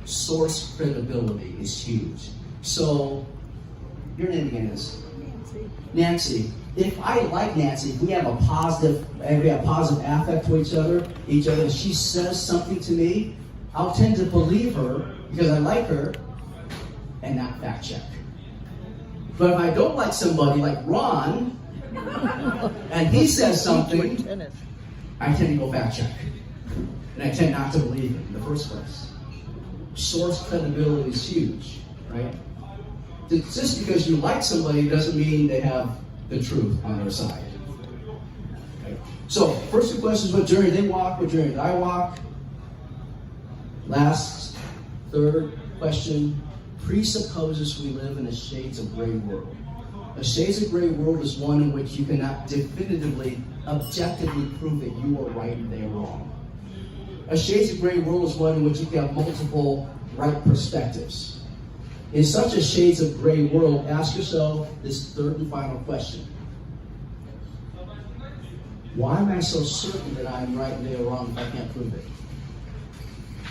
Source credibility is huge. So, your name again is? Nancy. If I like Nancy, if we have a positive affect to each other, and she says something to me, I'll tend to believe her because I like her and not fact check. But if I don't like somebody like Ron, and he says something, I tend to go fact check. And I tend not to believe it in the first place. Source credibility is huge, right? Just because you like somebody doesn't mean they have the truth on their side. Okay. So, first 2 questions: what journey did they walk? What journey did I walk? Third question presupposes we live in a shades of gray world. A shades of gray world is one in which you cannot definitively, objectively prove that you are right and they are wrong. A shades of gray world is one in which you can have multiple right perspectives. In such a shades of gray world, ask yourself this third and final question. Why am I so certain that I'm right and they are wrong if I can't prove it?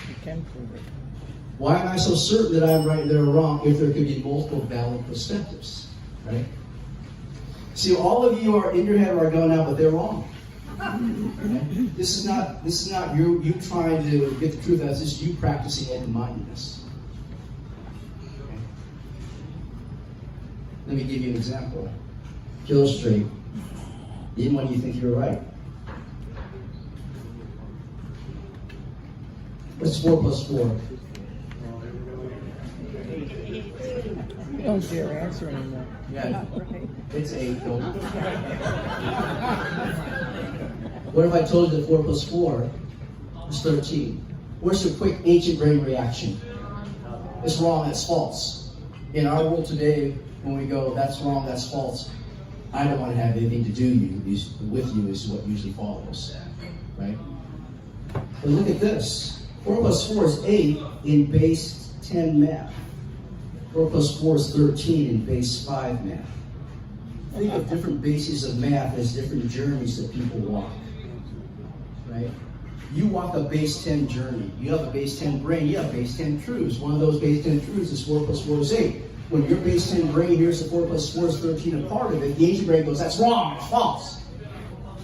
You can prove it. Why am I so certain that I'm right and they're wrong if there could be multiple valid perspectives? Right? See, all of you are in your head right now, but they're wrong. Okay? This is not you trying to get the truth out. This is you practicing open-mindedness. Okay? Let me give you an example to illustrate. Even when you think you're right. What's 4 plus 4? You don't dare answer anymore. Yeah, it's 8. What if I told you that 4 plus 4 is 13? What's your quick ancient brain reaction? It's wrong, that's false. In our world today, when we go, that's wrong, that's false, I don't want to have anything to do with you is what usually follows, right? But look at this. 4 plus 4 is 8 in base 10 math. 4 plus 4 is 13 in base 5 math. Think of different bases of math as different journeys that people walk, right? You walk a base 10 journey. You have a base 10 brain. You have base 10 truths. One of those base 10 truths is 4 plus 4 is 8. When your base 10 brain hears the 4 plus 4 is 13 a part of it, the ancient brain goes, that's wrong, it's false.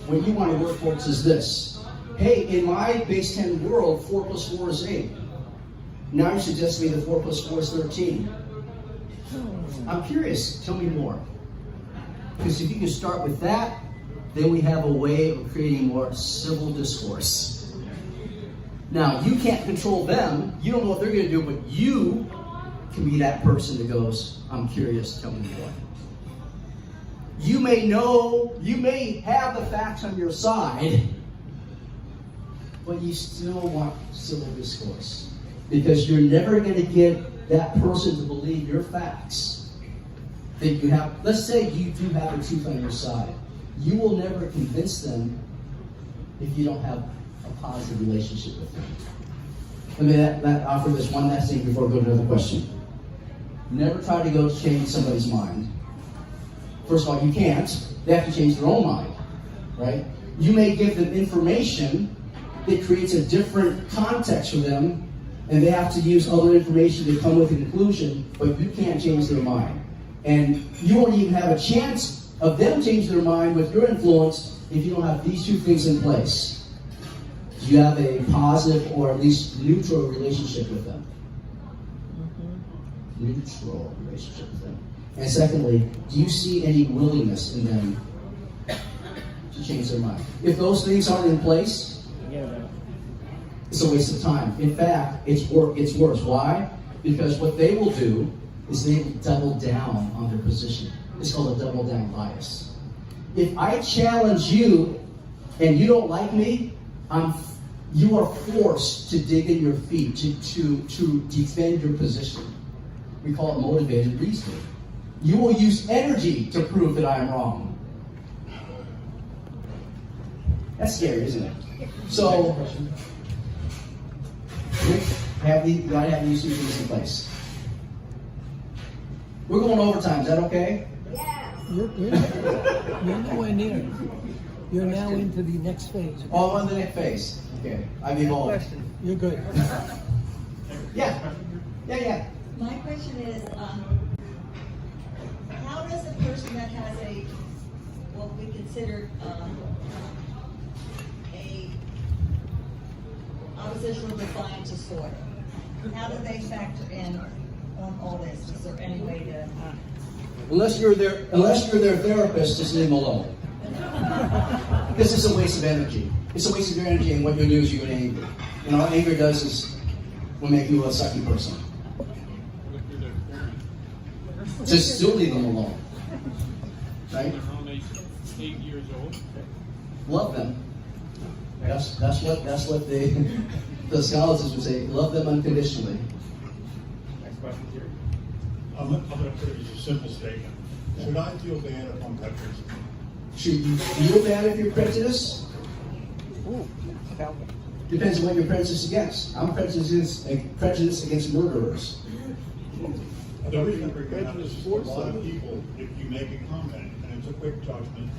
what you want to work towards is this. Hey, in my base 10 world, 4 plus 4 is 8. Now you're suggesting that 4 plus 4 is 13. I'm curious, tell me more. Because if you can start with that, then we have a way of creating more civil discourse. Now, you can't control them. You don't know what they're going to do, but you can be that person that goes, I'm curious, tell me more. You may know, you may have the facts on your side, but you still want civil discourse. Because you're never going to get that person to believe your facts. That you have, let's say you do have the truth on your side. You will never convince them if you don't have a positive relationship with them. Let me offer this one last thing before we go to another question. Never try to go change somebody's mind. First of all, you can't. They have to change their own mind, right? You may give them information that creates a different context for them, and they have to use other information to come with a conclusion, but you can't change their mind. And you won't even have a chance of them changing their mind with your influence if you don't have these two things in place. Do you have a positive or at least neutral relationship with them? Neutral relationship with them. And secondly, do you see any willingness in them to change their mind? If those things aren't in place, it's a waste of time. In fact, it's worse. Why? Because what they will do is they will double down on their position. It's called a double down bias. If I challenge you and you don't like me, you are forced to dig in your feet to defend your position. We call it motivated reasoning. You will use energy to prove that I am wrong. That's scary, isn't it? So, you gotta have these two things in place. We're going overtime. Is that okay? You're nowhere near. You're now into the next phase. Oh, on the next phase. Okay. I've evolved. You're good. Yeah. My question is, how does a person that has what we consider a oppositional defiance disorder, how do they factor in on all this? Is there any way to? Unless you're their therapist, just leave them alone. This is a waste of energy. It's a waste of your energy, and what you'll do is you're going to anger. And all anger does is will make you a sucky person. Just still leave them alone. Right? 8 years old. Love them. That's what the scholars would say. Love them unconditionally. Next question here. I'm going to put it as a simple statement. Should I feel bad if I'm prejudiced? Should you feel bad if you're prejudiced? Depends on what you're prejudiced against. I'm prejudiced against murderers. The reason I bring up is a lot of people, if you make a comment and it's a quick judgment,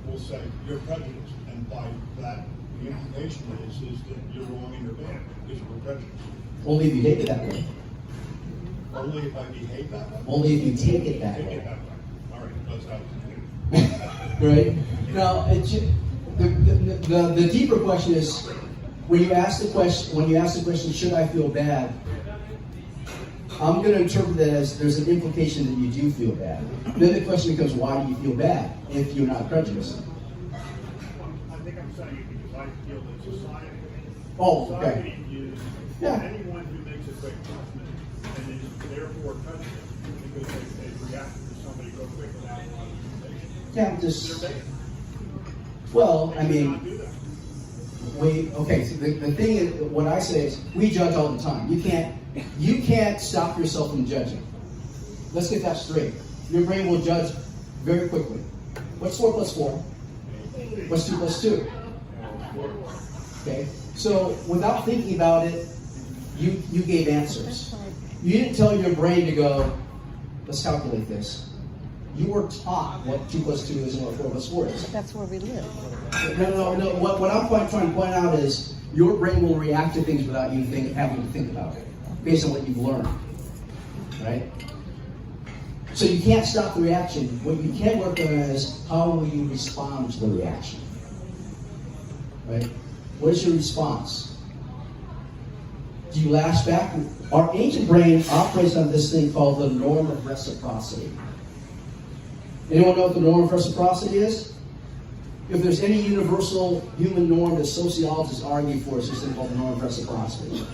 will say you're prejudiced, and by that the implication is that you're wrong and you're bad because you're prejudiced. Only if you take it that way. Only if I behave that way. Only if you take it that Take way. it that way. All right, that's how Right? Now, the deeper question is when you ask the question, should I feel bad? I'm going to interpret that as there's an implication that you do feel bad. Then the question becomes, why do you feel bad if you're not prejudiced? I think I'm saying it because I feel that society Okay. views Yeah. anyone who makes a quick judgment and is therefore prejudiced because they reacted to somebody real quick without a lot of information. Yeah, just, They're bad. well, I Not mean, do that. so the thing is, what I say is, we judge all the time. You can't stop yourself from judging. Let's get that straight. Your brain will judge very quickly. What's 4 plus 4? What's 2 plus 2? Okay? So without thinking about it, you gave answers. You didn't tell your brain to go, let's calculate this. You were taught what 2 plus 2 is and what 4 plus 4 is. That's where we live. No. What I'm trying to point out is your brain will react to things without you having to think about it, based on what you've learned, right? So you can't stop the reaction. What you can work on is how will you respond to the reaction. right? What is your response? Do you lash back? Our ancient brain operates on this thing called the norm of reciprocity. Anyone know what the norm of reciprocity is? If there's any universal human norm that sociologists argue for, it's this thing called the norm of reciprocity.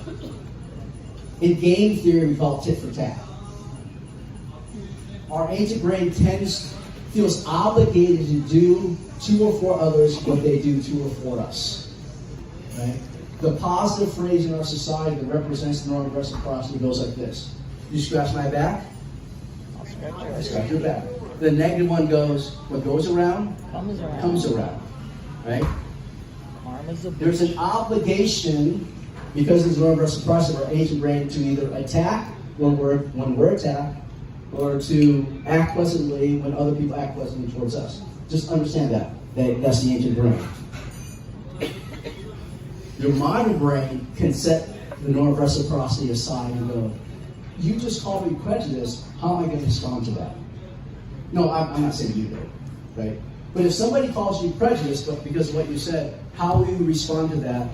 In game theory, we call it tit for tat. Our ancient brain feels obligated to do to or for others what they do to or for us. Right? The positive phrase in our society that represents the norm of reciprocity goes like this: you scratch my back, I scratch your back. The negative one goes, what goes around comes around. Right? There's an obligation, because of the norm of reciprocity of our ancient brain, to either attack when we're attacked, or to act pleasantly when other people act pleasantly towards us. Just understand that. That's the ancient brain. Your modern brain can set the norm of reciprocity aside and go, you just called me prejudiced, how am I going to respond to that? No, I'm not saying you do, right? But if somebody calls you prejudiced but because of what you said, how will you respond to that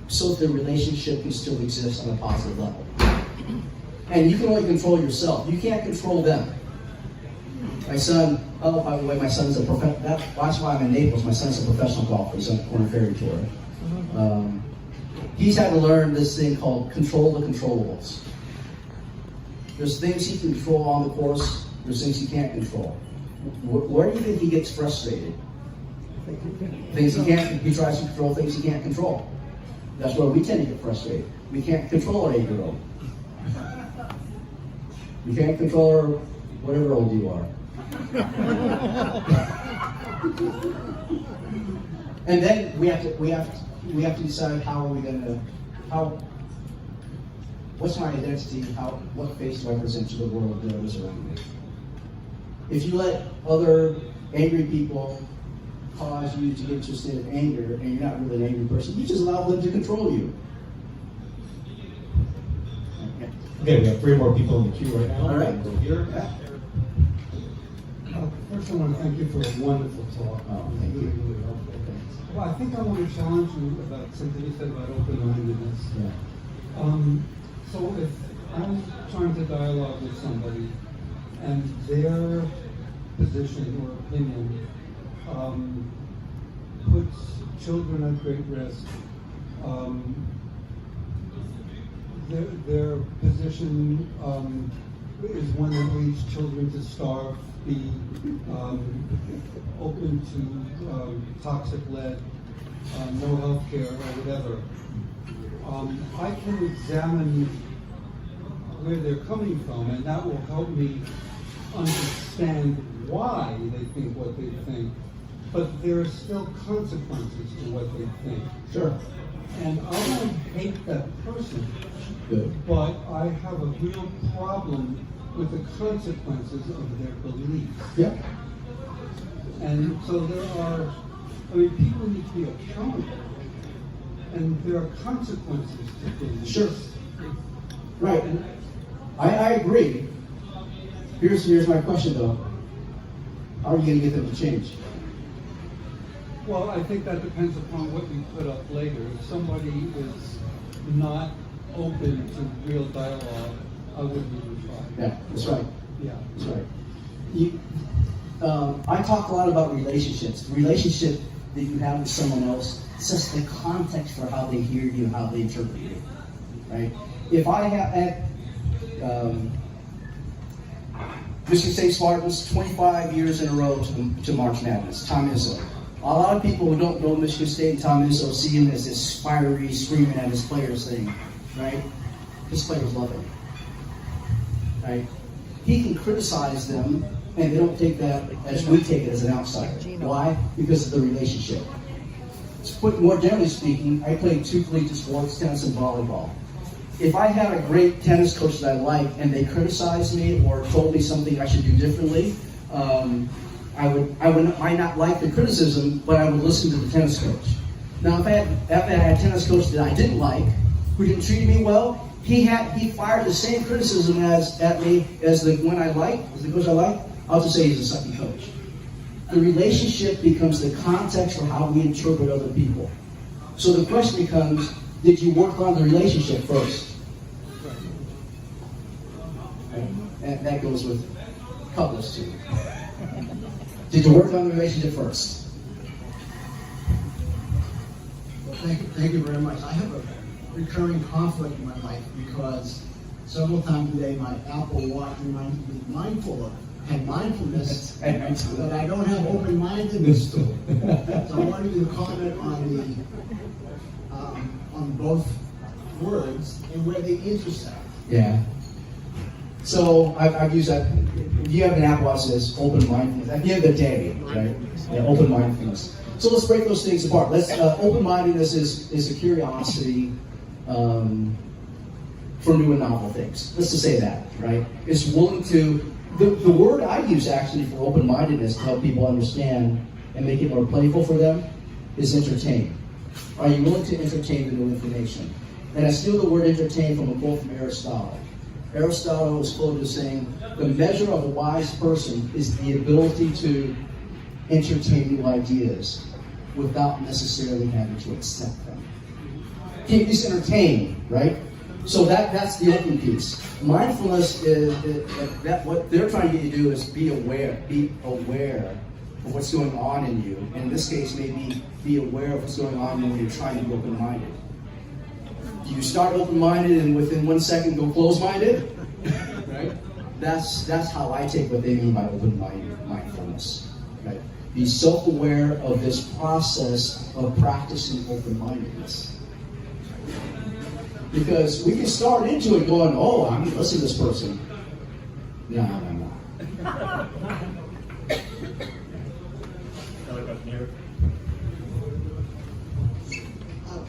so that the relationship can still exist on a positive level? And you can only control yourself. You can't control them. My son, oh, by the way, my son's a professional. That's why I'm in Naples. My son's a professional golfer. He's on the Corner Ferry Tour. He's had to learn this thing called control the controllables. There's things he can control on the course. There's things he can't control. Where do you think he gets frustrated? Things he can't. He tries to control things he can't control. That's where we tend to get frustrated. We can't control our 8-year-old. You can't control her, whatever old you are. And then we have to decide what's my identity, what face do I present to the world that is around me. If you let other angry people cause you to get into a state of anger and you're not really an angry person, you just allow them to control you. Okay, we have 3 more people in the queue right now. All right. Go here. First, I want to thank you for a wonderful talk. Oh, thank you. Really helpful. Well, I think I want to challenge you about something you said about open-mindedness. Yeah. So if I'm trying to dialogue with somebody and their position or opinion puts children at great risk, their position is one that leads children to starve, be open to toxic lead, no health care or whatever. I can examine where they're coming from, and that will help me understand why they think what they think. But there are still consequences to what they think. Sure. And I don't hate that person. Good. But I have a real problem with the consequences of their beliefs. Yeah. And so people need to be accountable. And there are consequences to beliefs. Sure. Right. I agree. Here's my question though. How are you going to get them to change? Well, I think that depends upon what you put up later. If somebody is not open to real dialogue, I wouldn't even try. Yeah, that's right. Yeah. That's right. I talk a lot about relationships. The relationship that you have with someone else sets the context for how they hear you, how they interpret you. Right? If I have Michigan State Spartans 25 years in a row to March Madness, Tom Izzo. A lot of people who don't know Michigan State and Tom Izzo see him as this fiery, screaming at his players thing, right? His players love him, right? He can criticize them, and they don't take that as we take it as an outsider. Why? Because of the relationship. More generally speaking, I played 2 collegiate sports, tennis and volleyball. If I had a great tennis coach that I liked, and they criticized me or told me something I should do differently, I might not like the criticism, but I would listen to the tennis coach. Now, if I had a tennis coach that I didn't like, who didn't treat me well, he fired the same criticism at me as the one I liked, as the coach I liked. I'll just say he's a sucky coach. the relationship becomes the context for how we interpret other people. So the question becomes, did you work on the relationship first? Right? And that goes with couples too. Did you work on the relationship first? Well, thank you very much. I have a recurring conflict in my life because several times today my Apple Watch reminds me to be mindful of and mindfulness, but I don't have open-mindedness to it. So I wanted you to comment on both words and where they intersect. Yeah. So I've used that. If you have an Apple Watch that says open mindfulness, at the end of the day, right? Yeah, open mindfulness. So let's break those things apart. Open-mindedness is a curiosity for new and novel things. Let's just say that, right? It's willing to. The word I use actually for open-mindedness to help people understand and make it more playful for them is entertain. Are you willing to entertain the new information? And I steal the word entertain from a quote from Aristotle. Aristotle is quoted as saying, the measure of a wise person is the ability to entertain new ideas without necessarily having to accept them. Can you just entertain, right? So that's the open piece. Mindfulness is that what they're trying to get you to do is be aware of what's going on in you. And in this case, maybe be aware of what's going on when you're trying to be open-minded. Do you start open-minded and within 1 second go closed-minded? Right? That's how I take what they mean by mindfulness. Right? Be self-aware of this process of practicing open-mindedness. Because we can start into it going, oh, I'm going to listen to this person. No.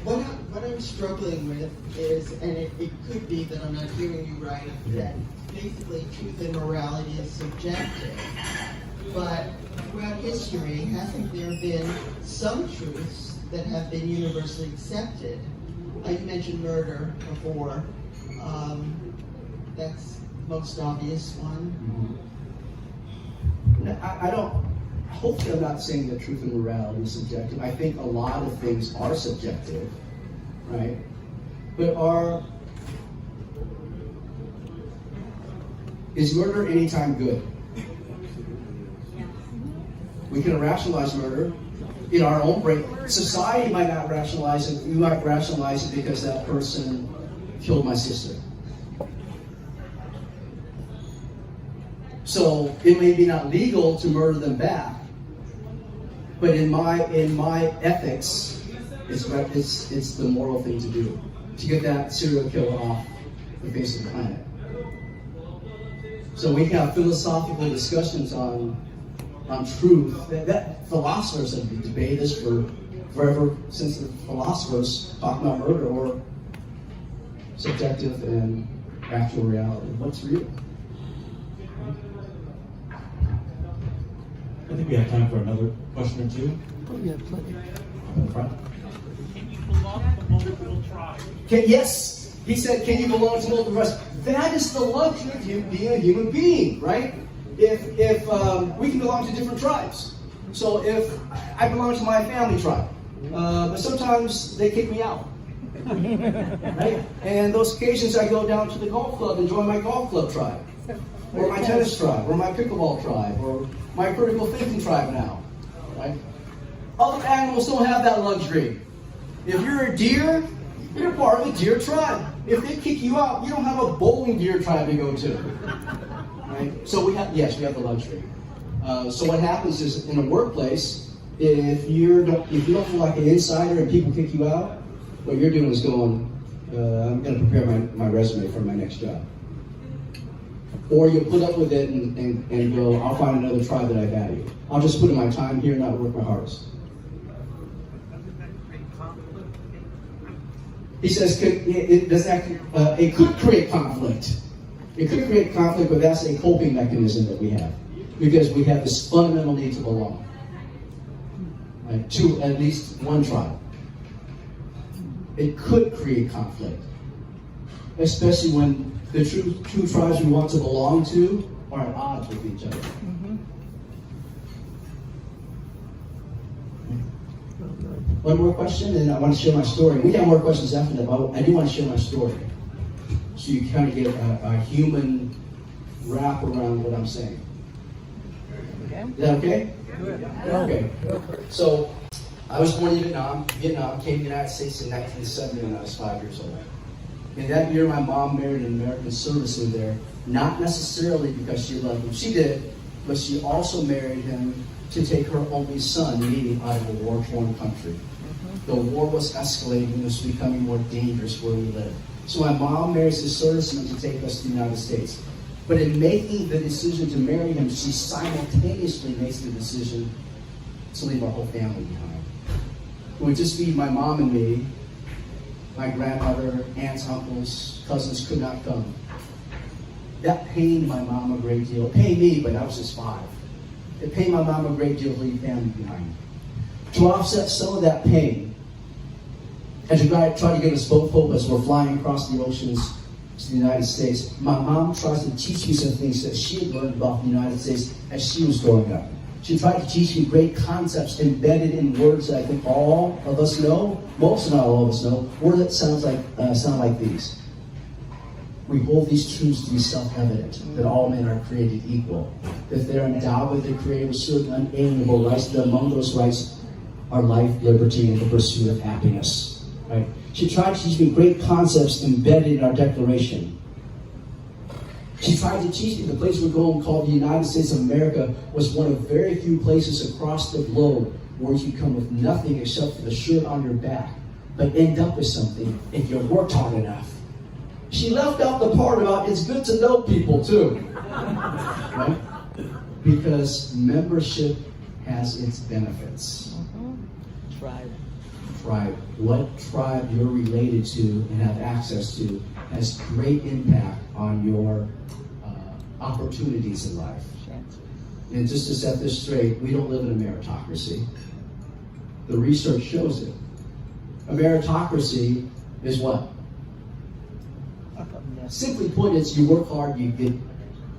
What I'm struggling with is, and it could be that I'm not hearing you right, that basically truth and morality is subjective. But throughout history, hasn't there been some truths that have been universally accepted? You mentioned murder before. That's the most obvious one. I don't. Hopefully, I'm not saying that truth and morality is subjective. I think a lot of things are subjective, right? But is murder anytime good? We can rationalize murder in our own brain. Society might not rationalize it. We might rationalize it because that person killed my sister. So it may be not legal to murder them back, but in my ethics, it's the moral thing to do to get that serial killer off the face of the planet. So we can have philosophical discussions on truth. That philosophers have debated this forever since the philosophers talk about murder or subjective and actual reality. What's real? I think we have time for another question or two. Oh, yeah, plenty. In front. Can you belong to multiple tribes? Yes, he said, can you belong to multiple tribes? That is the luxury of you being a human being, right? If we can belong to different tribes. So if I belong to my family tribe, but sometimes they kick me out. Right? And those occasions I go down to the golf club and join my golf club tribe, or my tennis tribe, or my pickleball tribe, or my critical thinking tribe now. Right? Other animals don't have that luxury. If you're a deer, you're part of a deer tribe. If they kick you out, you don't have a bowling deer tribe to go to. Right? So we have the luxury. So what happens is in a workplace, if you don't feel like an insider and people kick you out, what you're doing is going, I'm going to prepare my resume for my next job. Or you put up with it and go, I'll find another tribe that I value. I'll just put in my time here and not work my hardest. He says it could create conflict. It could create conflict, but that's a coping mechanism that we have. Because we have this fundamental need to belong. Right, to at least one tribe. It could create conflict. Especially when the two tribes we want to belong to are at odds with each other. One more question, and I want to share my story. We have more questions after that, but I do want to share my story. So you kind of get a human wrap around what I'm saying. Okay. Is that okay? Good. Okay. So I was born in Vietnam, came to the United States in 1970 when I was 5 years old. In that year, my mom married an American serviceman there, not necessarily because she loved him. She did, but she also married him to take her only son, me, out of a war-torn country. The war was escalating and was becoming more dangerous where we lived. So my mom marries this serviceman to take us to the United States. But in making the decision to marry him, she simultaneously makes the decision to leave our whole family behind. It would just be my mom and me. My grandmother, aunts, uncles, cousins could not come. That pained my mom a great deal. It pained me, but I was just 5. It pained my mom a great deal to leave family behind. To offset some of that pain, and to try to give us both hope as we're flying across the oceans to the United States, my mom tries to teach me some things that she had learned about the United States as she was growing up. She tried to teach me great concepts embedded in words that I think all of us know, most not all of us know, words that sound like these. We hold these truths to be self-evident, that all men are created equal, that they're endowed with the Creator with certain unalienable rights, that among those rights are life, liberty, and the pursuit of happiness. Right? She tried to teach me great concepts embedded in our Declaration. She tried to teach me the place we're going, called the United States of America, was one of very few places across the globe where you come with nothing except for the shirt on your back, but end up with something if you worked hard enough. She left out the part about it's good to know people too, right? Because membership has its benefits. Tribe. Tribe. What tribe you're related to and have access to has great impact on your opportunities in life. And just to set this straight, we don't live in a meritocracy. The research shows it. A meritocracy is what? Simply put, it's you work hard, you get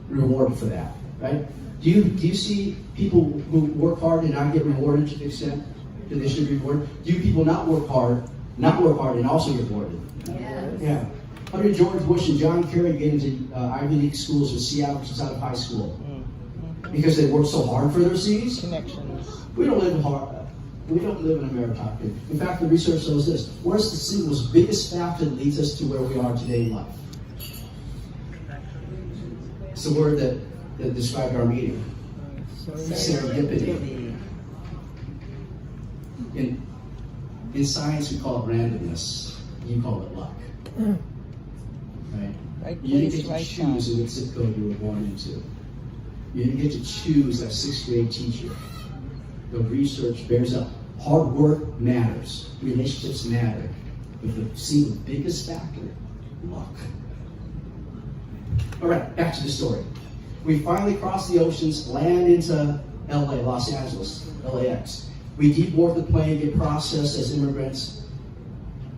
rewarded for that, right? Do you see people who work hard and not get rewarded to the extent that they should be rewarded? Do people not work hard and also get rewarded? Yes. Yeah. How did George Bush and John Kerry get into Ivy League schools in Seattle just out of high school? Because they worked so hard for their C's? Connections. We don't live hard. We don't live in a meritocracy. In fact, the research shows this. Where's the single biggest factor that leads us to where we are today in life? It's the word that described our meeting. Serendipity. In science, we call it randomness. You call it luck. Right? Right You didn't place, get to right choose time. what zip code you were born into. You didn't get to choose that 6th grade teacher. The research bears up. Hard work matters. Relationships matter. But the biggest factor, luck. All right, back to the story. We finally cross the oceans, land into LA, Los Angeles, LAX. We deboard the plane, get processed as immigrants.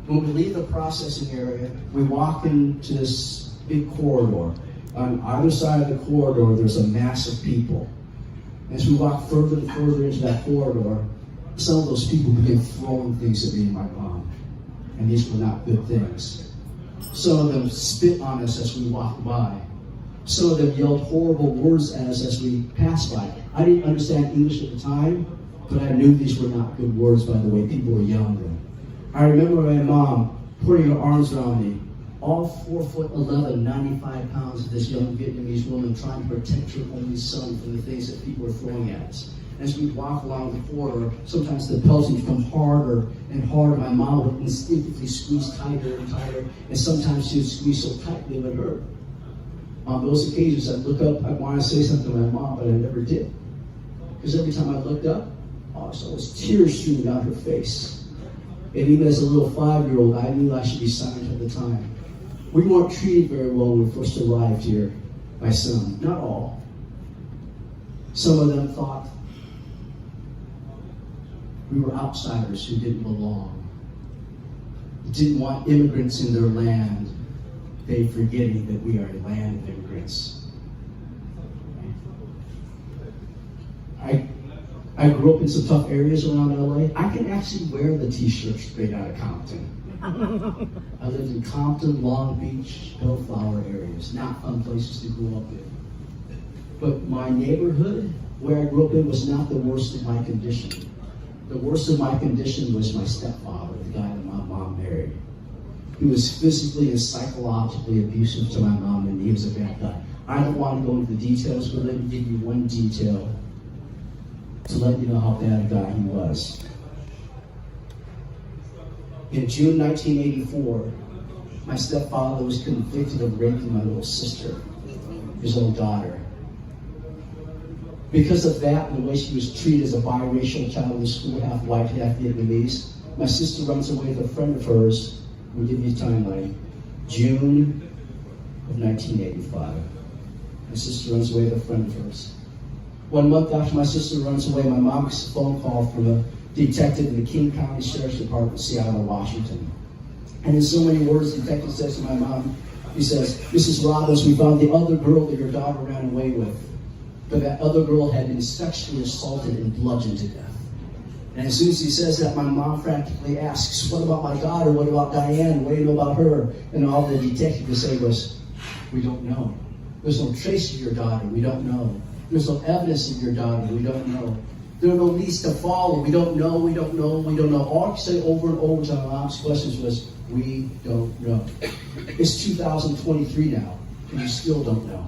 When we leave the processing area, we walk into this big corridor. On either side of the corridor, there's a mass of people. As we walk further and further into that corridor, some of those people began throwing things at me and my mom. And these were not good things. Some of them spit on us as we walked by. Some of them yelled horrible words at us as we passed by. I didn't understand English at the time, but I knew these were not good words by the way people were yelling them. I remember my mom putting her arms around me, all 4'11", 95 pounds of this young Vietnamese woman trying to protect her only son from the things that people were throwing at us. As we walk along the corridor, sometimes the pelting would become harder and harder. My mom would instinctively squeeze tighter and tighter, and sometimes she would squeeze so tightly it would hurt. On those occasions, I'd look up, I'd want to say something to my mom, but I never did. Because every time I looked up, I saw tears streaming down her face. And even as a little 5-year-old, I knew I should be silent at the time. We weren't treated very well when we first arrived here, my son. Not all. Some of them thought we were outsiders who didn't belong. Didn't want immigrants in their land. They forgetting that we are a land of immigrants. I I grew up in some tough areas around LA. I can actually wear the t-shirt straight out of Compton. I lived in Compton, Long Beach, Bellflower areas, not fun places to grow up in. But my neighborhood, where I grew up in, was not the worst of my condition. The worst of my condition was my stepfather, the guy that my mom married. He was physically and psychologically abusive to my mom, and he was a bad guy. I don't want to go into the details, but let me give you one detail to let you know how bad a guy he was. In June 1984, my stepfather was convicted of raping my little sister, his own daughter. Because of that and the way she was treated as a biracial child in school, half white, half Vietnamese, my sister runs away with a friend of hers. We'll give you a timeline. June of 1985. My sister runs away with a friend of hers. 1 month after my sister runs away, my mom gets a phone call from a detective in the King County Sheriff's Department, Seattle, Washington. And in so many words, the detective says to my mom, he says, "Mrs. Robbins, we found the other girl that your daughter ran away with. But that other girl had been sexually assaulted and bludgeoned to death." And as soon as he says that, my mom frantically asks, "What about my daughter? What about Diane? What do you know about her?" And all the detective could say was, "We don't know. There's no trace of your daughter. We don't know. There's no evidence of your daughter. We don't know. There are no leads to follow. We don't know. We don't know. We don't know." All I could say over and over to my mom's questions was, "We don't know." It's 2023 now, and you still don't know.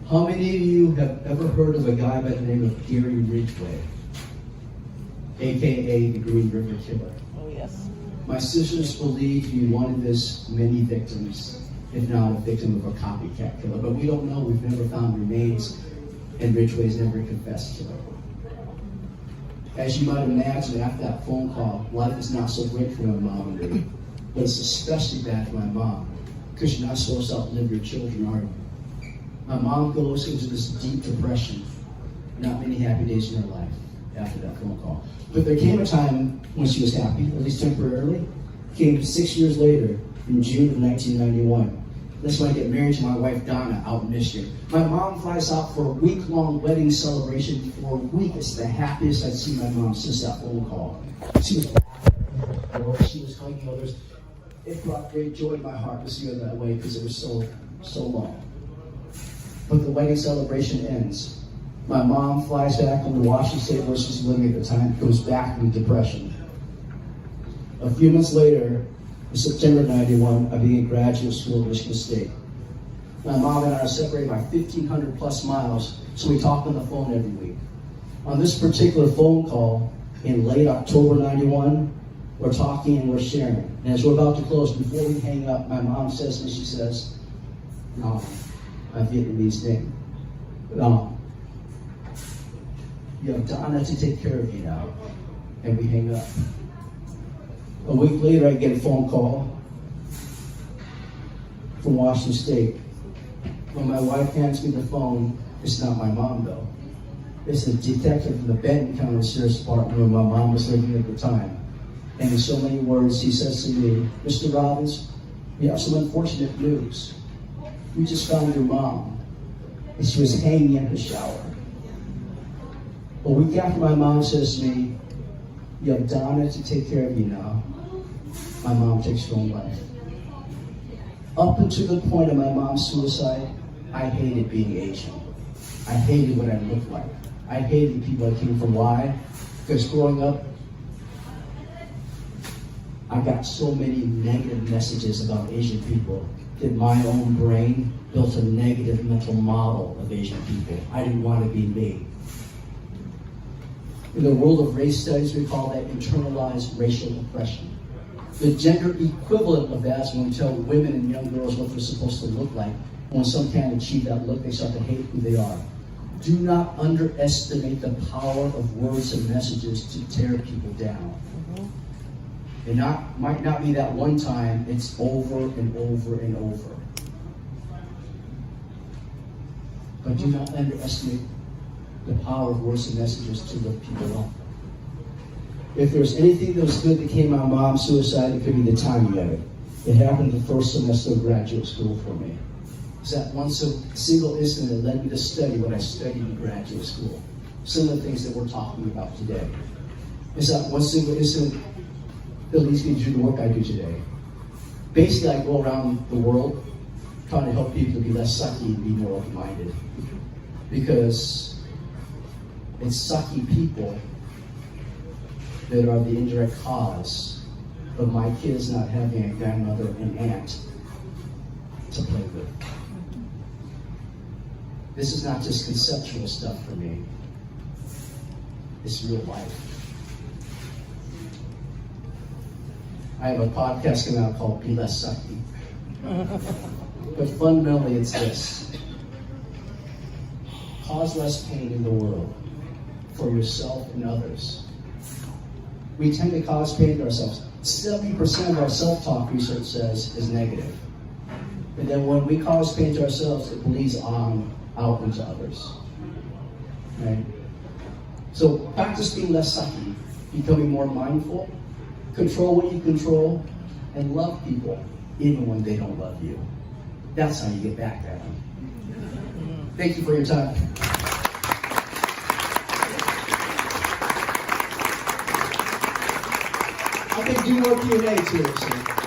How many of you have ever heard of a guy by the name of Gary Ridgway, aka the Green River Killer? Oh, yes. My sisters believe he one of his many victims, if not a victim of a copycat killer. But we don't know. We've never found remains, and Ridgway's never confessed to it. As you might imagine, after that phone call, life is not so great for my mom and me. But it's especially bad for my mom, because you're not supposed to outlive your children, are you? My mom goes into this deep depression. Not many happy days in her life after that phone call. But there came a time when she was happy, at least temporarily. Came 6 years later, in June of 1991. That's when I get married to my wife, Donna, out in Michigan. My mom flies out for a week-long wedding celebration. For a week, it's the happiest I'd seen my mom since that phone call. She was laughing, she was hugging others. It brought great joy to my heart to see her that way because it was so long. But the wedding celebration ends. My mom flies back home to Washington State where she was living at the time, goes back into depression. A few months later, in September 91, I began graduate school at Michigan State. My mom and I are separated by 1,500 plus miles, so we talk on the phone every week. On this particular phone call, in late October 91, we're talking and we're sharing. And as we're about to close, before we hang up, my mom says to me, she says, "No, my Vietnamese name. No. You have Donna to take care of you now." And we hang up. A week later, I get a phone call from Washington State. When my wife hands me the phone, it's not my mom though. It's a detective from the Benton County Sheriff's Department where my mom was living at the time. And in so many words, he says to me, "Mr. Robbins, we have some unfortunate news. We just found your mom, and she was hanging in her shower." A week after my mom says to me, "You have Donna to take care of you now," my mom takes her own life. Up until the point of my mom's suicide, I hated being Asian. I hated what I looked like. I hated the people I came from. Why? Because growing up, I got so many negative messages about Asian people that my own brain built a negative mental model of Asian people. I didn't want to be me. In the world of race studies, we call that internalized racial oppression. The gender equivalent of that is when we tell women and young girls what they're supposed to look like. And when some can't achieve that look, they start to hate who they are. Do not underestimate the power of words and messages to tear people down. It might not be that one time, it's over and over and over. But do not underestimate the power of words and messages to lift people up. If there's anything that was good that came out of mom's suicide, it could be the timing of it. It happened the first semester of graduate school for me. It's that one single incident that led me to study what I studied in graduate school. some of the things that we're talking about today. It's not the least me to do the work I do today. Basically, I go around the world trying to help people to be less sucky and be more open-minded. Because it's sucky people that are the indirect cause of my kids not having a grandmother and aunt to play with. This is not just conceptual stuff for me. It's real life. I have a podcast coming out called Be Less Sucky. But fundamentally it's this. Cause less pain in the world for yourself and others. We tend to cause pain to ourselves. 70% of our self-talk, research says, is negative. And then when we cause pain to ourselves, it bleeds on out into others. Right? So practice being less sucky, becoming more mindful, control what you control, and love people, even when they don't love you. That's how you get back at them. Thank you for your time. I can do more Q&A too. So.